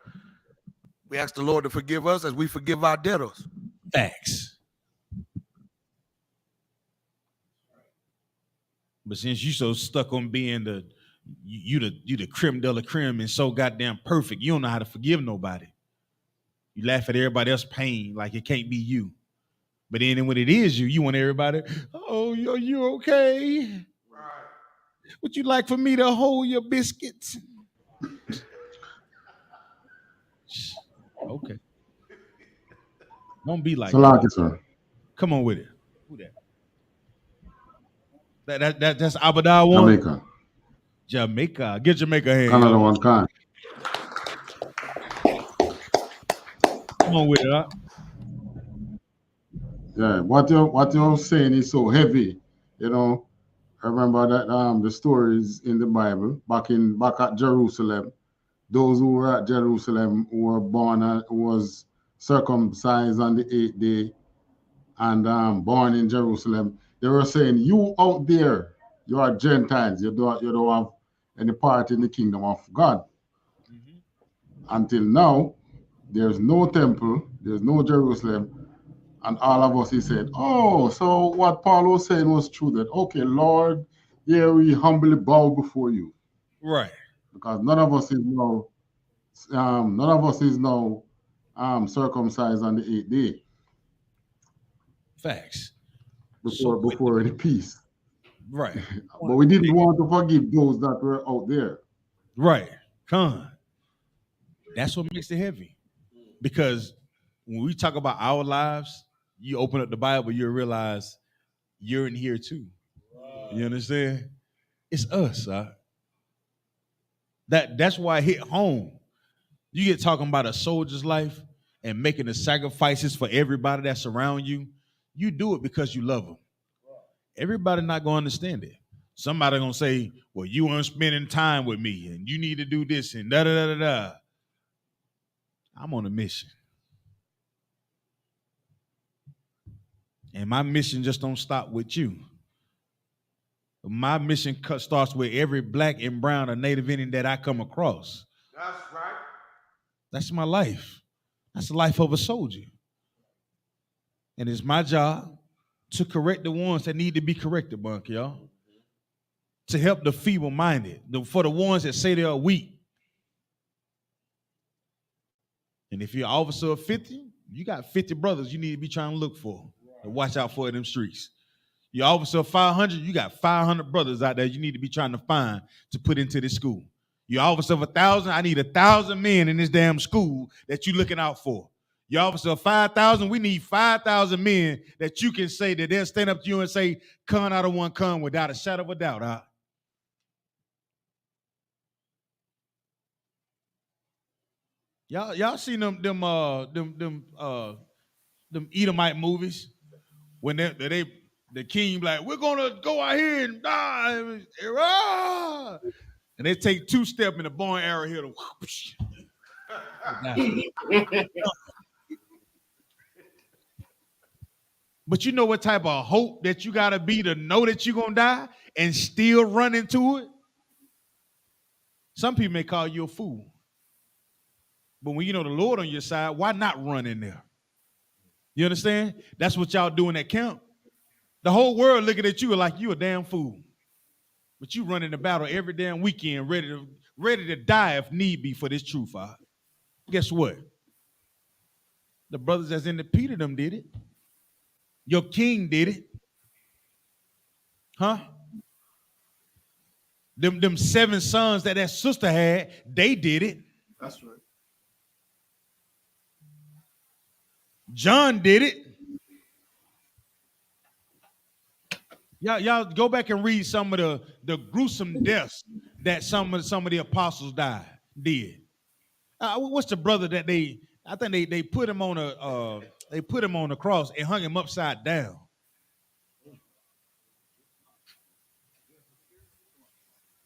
We ask the Lord to forgive us as we forgive our debtors. Facts. But since you so stuck on being you the creme de la creme and so goddamn perfect, you don't know how to forgive nobody. You laugh at everybody else's pain like it can't be you. But then when it is you want everybody, oh, you okay? Would you like for me to hold your biscuits? Okay. Don't be like Salaki, sir. Come on with it. Who that? That's Abadar one? Jamaica. Jamaica. Get Jamaica hand. Canada Yo. one kind. Come on with it, huh? Yeah, what you're saying is so heavy. You know, I remember that the stories in the Bible back at Jerusalem. Those who were at Jerusalem who were born who was circumcised on the 8th day and born in Jerusalem. They were saying, "You out there, you are Gentiles. You don't have any part in the kingdom of God." Until now, there's no temple, there's no Jerusalem. And all of us, he said, "Oh, so what Paul was saying was true, that, okay, Lord, here we humbly bow before you." Right. Because none of us is now circumcised on the 8th day. Facts. Before the peace. Right. But we didn't want to forgive those that were out there. Right. Con. That's what makes it heavy. Because when we talk about our lives, you open up the Bible, you realize you're in here too. You understand? It's us, huh? That's why I hit home. You get talking about a soldier's life and making the sacrifices for everybody that's around you. You do it because you love them. Everybody not going to understand it. Somebody going to say, well, you aren't spending time with me and you need to do this and da-da-da-da-da. I'm on a mission. And my mission just don't stop with you. My mission starts with every black and brown or Native Indian that I come across. That's right. That's my life. That's the life of a soldier. And it's my job to correct the ones that need to be corrected, Bunk, y'all. To help the feeble-minded, for the ones that say they are weak. And if you're an officer of 50, you got 50 brothers you need to be trying to look for and watch out for in them streets. You're officer of 500, you got 500 brothers out there you need to be trying to find to put into this school. You're officer of 1,000, I need 1,000 men in this damn school that you're looking out for. You're officer of 5,000, we need 5,000 men that you can say that they'll stand up to you and say, "Con out of one con," without a shadow of a doubt, huh? Y'all seen them Edomite movies when the king like, "We're gonna go out here and die," and they take 2 steps and the bow and arrow hit them. But you know what type of hope that you gotta be to know that you're gonna die and still run into it? Some people may call you a fool. But when you know the Lord on your side, why not run in there? You understand? That's what y'all do in that camp. The whole world looking at you like you a damn fool. But you run in the battle every damn weekend, ready to die if need be for this truth. Guess what? The brothers that's in the Peter them did it. Your king did it. Huh? Them 7 sons that sister had, they did it. That's right. John did it. Y'all go back and read some of the gruesome deaths that some of the apostles did. What's the brother that I think they put him on a cross and hung him upside down.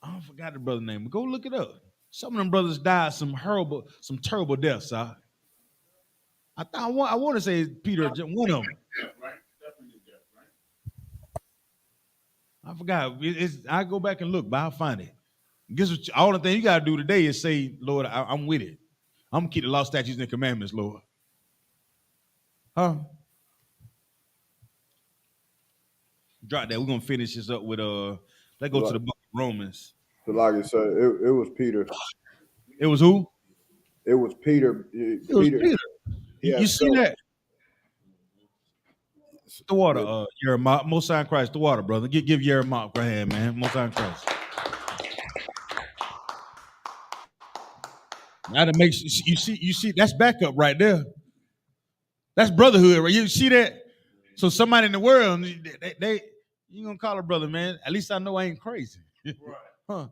I forgot the brother's name. Go look it up. Some of them brothers died some terrible deaths. I want to say Peter, one of them. I forgot. I go back and look, but I'll find it. Guess what? All the thing you gotta do today is say, "Lord, I'm with it. I'm gonna keep the law, statutes, and commandments, Lord. Huh? Drop that. We're gonna finish this up with let's go to the book of Romans. So like I said, it was Peter. It was who? It was Peter. It was Peter. You see that? The water, Jeremiah. Most High in Christ, the water, brother. Give Jeremiah a hand, man. Most High in Christ. Now to make sure you see that's backup right there. That's brotherhood, right? You see that? So somebody in the world, they you gonna call a brother, man. At least I know I ain't crazy. Right. Huh.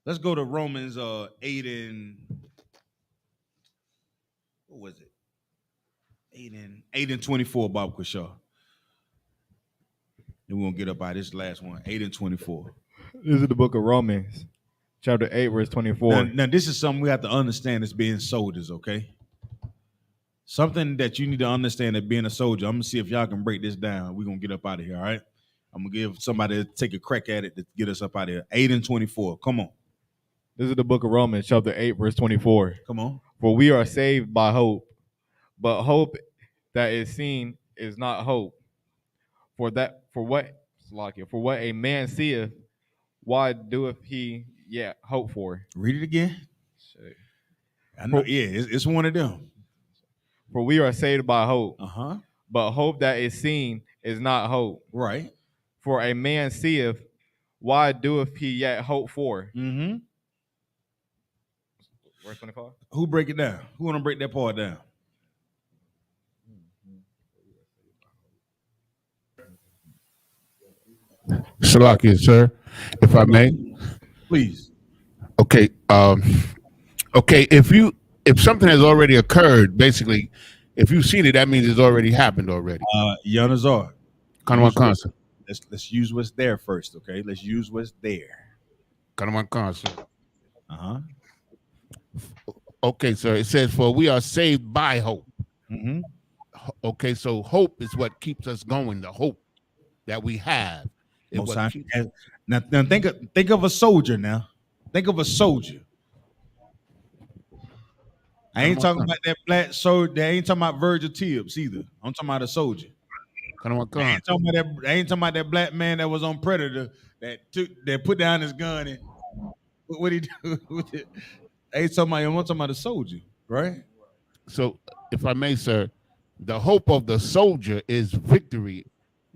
Let's go to Romans 8 and what was it? 8 and 24, Bob Quishaw. Then we're gonna get up by this last one, 8 and 24. This is the book of Romans, chapter 8, verse 24. Now this is something we have to understand as being soldiers, okay? Something that you need to understand as being a soldier. I'm gonna see if y'all can break this down. We're gonna get up out of here, all right? I'm gonna give somebody to take a crack at it to get us up out of here. 8 and 24. Come on. This is the book of Romans, chapter 8, verse 24. Come on. For we are saved by hope, but hope that is seen is not hope. For what a man seeth, why doeth he yet hope for? Read it again. I know, it's one of them. For we are saved by hope. Uh-huh. But hope that is seen is not hope. Right. For a man seeth, why doeth he yet hope for? Mm-hmm. Verse 25. Who break it down? Who want to break that part down? Salakia, sir, if I may. Please. Okay. Okay. If something has already occurred, basically, if you've seen it, that means it's already happened already. Yanazar. Let's use what's there first, okay? Let's use what's there. Uh-huh. Okay, sir. It says, for we are saved by hope. Mm-hmm. Okay, so hope is what keeps us going. The hope that we have. Now think of a soldier now. Think of a soldier. I ain't talking about that black soldier. They ain't talking about Virgil Tibbs either. I'm talking about a soldier. I ain't talking about that black man that was on Predator that put down his gun and what he do with it. I'm talking about a soldier, right? So, if I may, sir, the hope of the soldier is victory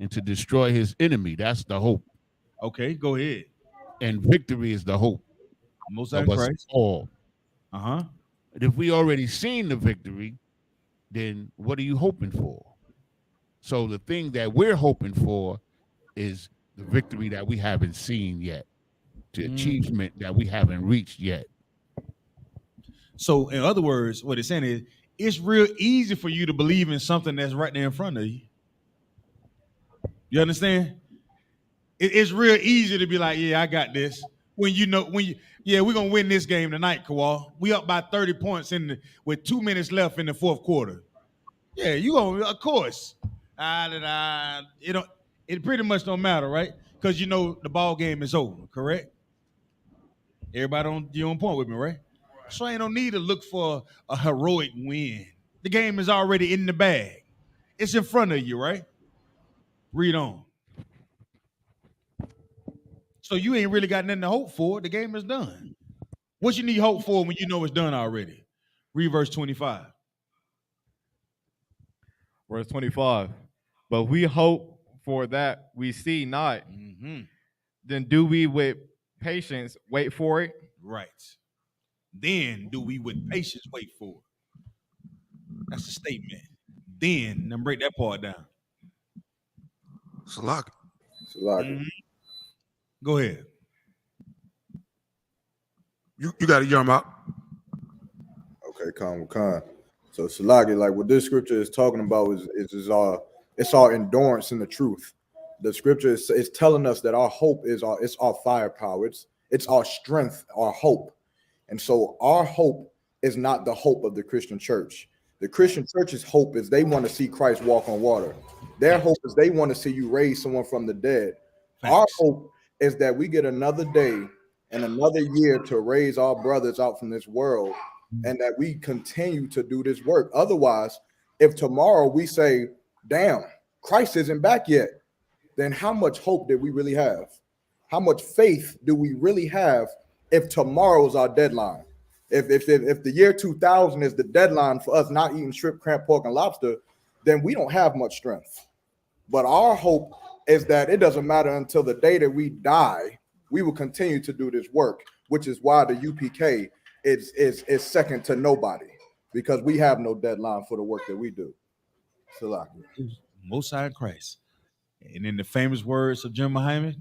and to destroy his enemy. That's the hope. Okay, go ahead. And victory is the hope of us all. Uh-huh. And if we already seen the victory, then what are you hoping for? So the thing that we're hoping for is the victory that we haven't seen yet, the achievement that we haven't reached yet. So, in other words, what it's saying is, it's real easy for you to believe in something that's right there in front of you. You understand? It's real easy to be like, yeah, I got this. We're gonna win this game tonight, Kawal. We up by 30 points with 2 minutes left in the fourth quarter. Yeah, you gonna, of course. It pretty much don't matter, right? Because you know the ball game is over, correct? Everybody you on point with me, right? So ain't no need to look for a heroic win. The game is already in the bag. It's in front of you, right? Read on. So you ain't really got nothing to hope for. The game is done. What you need hope for when you know it's done already? Read verse 25. Verse 25. But we hope for that we see not. Mm-hmm. Then do we with patience wait for it? Right. Then do we with patience wait for it. That's a statement. Then break that part down. Salaki. Mm-hmm. Go ahead. You got it, Yarmouth. Okay, Khan. So Salaki, like what this scripture is talking about is our endurance in the truth. The scripture is telling us that our hope is our firepower. It's our strength, our hope. And so our hope is not the hope of the Christian church. The Christian church's hope is they want to see Christ walk on water. Their hope is they want to see you raise someone from the dead. Thanks. Our hope is that we get another day and another year to raise our brothers out from this world, and that we continue to do this work. Otherwise, if tomorrow we say, damn, Christ isn't back yet, then how much hope did we really have? How much faith do we really have if tomorrow's our deadline? If the year 2000 is the deadline for us not eating shrimp, crab, pork, and lobster, then we don't have much strength. But our hope is that it doesn't matter until the day that we die, we will continue to do this work, which is why the UPK is second to nobody, because we have no deadline for the work that we do. Most High in Christ. And in the famous words of Jim Muhammad,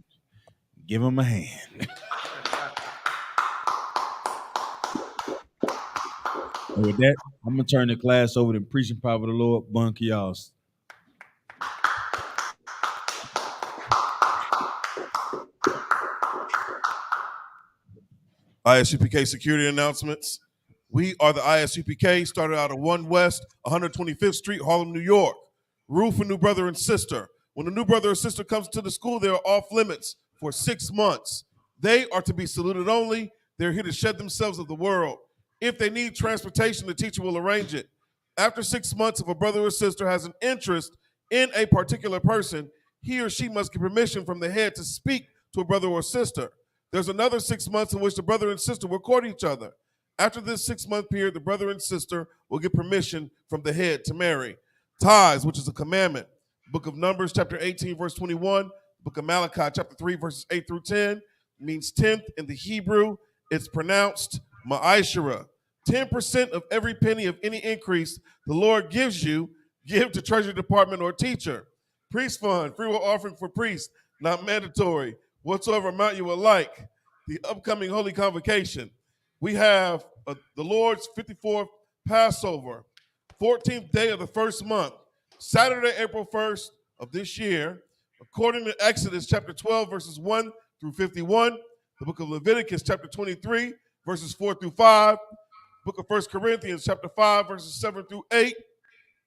give him a hand. And with that, I'm gonna turn the class over to preaching power of the Lord, Bun Kios. ISUPK security announcements. We are the ISUPK, started out of 1 West, 125th Street, Harlem, New York. Rule for new brother and sister. When a new brother or sister comes to the school, they are off limits for 6 months. They are to be saluted only. They're here to shed themselves of the world. If they need transportation, the teacher will arrange it. After 6 months, if a brother or sister has an interest in a particular person, he or she must get permission from the head to speak to a brother or sister. There's another 6 months in which the brother and sister will court each other. After this 6-month period, the brother and sister will get permission from the head to marry. Tithes, which is a commandment. Book of Numbers, chapter 18, verse 21. Book of Malachi, chapter 3, verses 8 through 10, means 10th in the Hebrew. It's pronounced ma'ashera. 10% of every penny of any increase the Lord gives you, give to Treasury Department or teacher. Priest fund, free will offering for priests, not mandatory. Whatsoever amount you would like. The upcoming Holy Convocation. We have the Lord's 54th Passover, 14th day of the first month, Saturday, April 1st of this year, according to Exodus chapter 12, verses 1 through 51, the book of Leviticus chapter 23, verses 4 through 5, book of 1 Corinthians chapter 5, verses 7 through 8,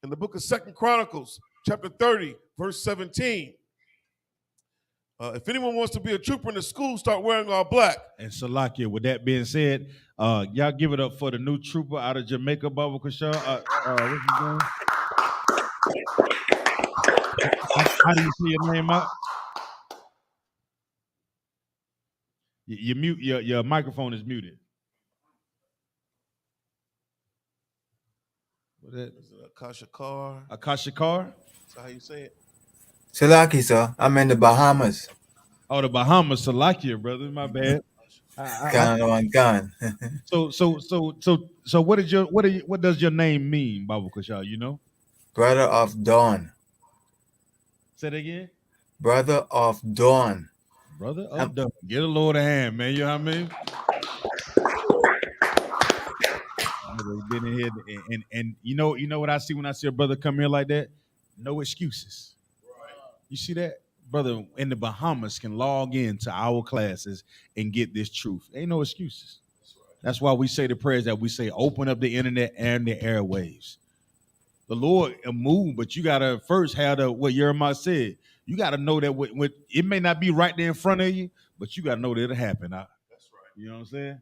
and the book of 2 Chronicles chapter 30, verse 17. If anyone wants to be a trooper in the school, start wearing all black. And Salakia, with that being said, y'all give it up for the new trooper out of Jamaica, Baba Kashaw. What's his name? How do you say your name out? You mute your microphone is muted. What is it? Akasha Carr. Akasha Carr? That's how you say it. Salaki, sir. I'm in the Bahamas. Oh, the Bahamas, Salakia, brother. My bad. Gone. So what does your name mean, Baba Kashaw, you know? Brother of Dawn. Say that again? Brother of Dawn. Brother of Dawn. Get a Lord a hand, man. You know what I mean? Been in here and you know what I see when I see a brother come here like that? No excuses. You see that? Brother in the Bahamas can log into our classes and get this truth. Ain't no excuses. That's why we say the prayers that we say, open up the internet and the airwaves. The Lord will move, but you gotta first have what Jeremiah said. You gotta know that what it may not be right there in front of you, but you gotta know that it'll happen. That's right. You know what I'm saying?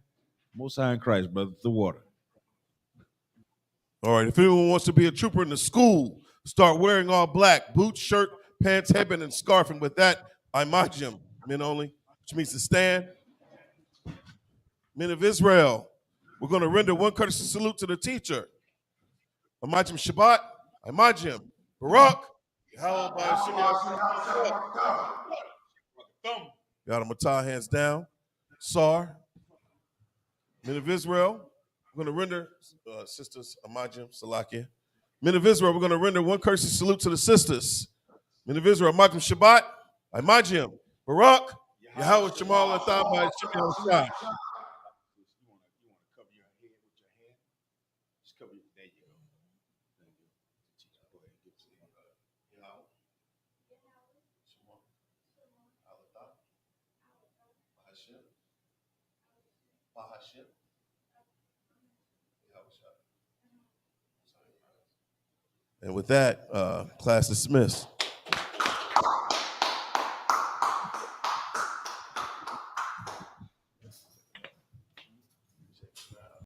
Most High in Christ, brother, the water. All right, if anyone wants to be a trooper in the school, start wearing all black, boots, shirt, pants, headband, and scarf. And with that, imajim, men only, which means to stand. Men of Israel, we're going to render one courtesy salute to the teacher. Imajim Shabbat, imajim, Barak, hallowed by Yada Matah, hands down. Sar, men of Israel, we're going to render, sisters, Imajim, Salakia. Men of Israel, we're going to render one courtesy salute to the sisters. Men of Israel, Imajim Shabbat, Imajim, Barak, Yahweh Shemal Atham by Shimon Shah. And with that, class dismissed.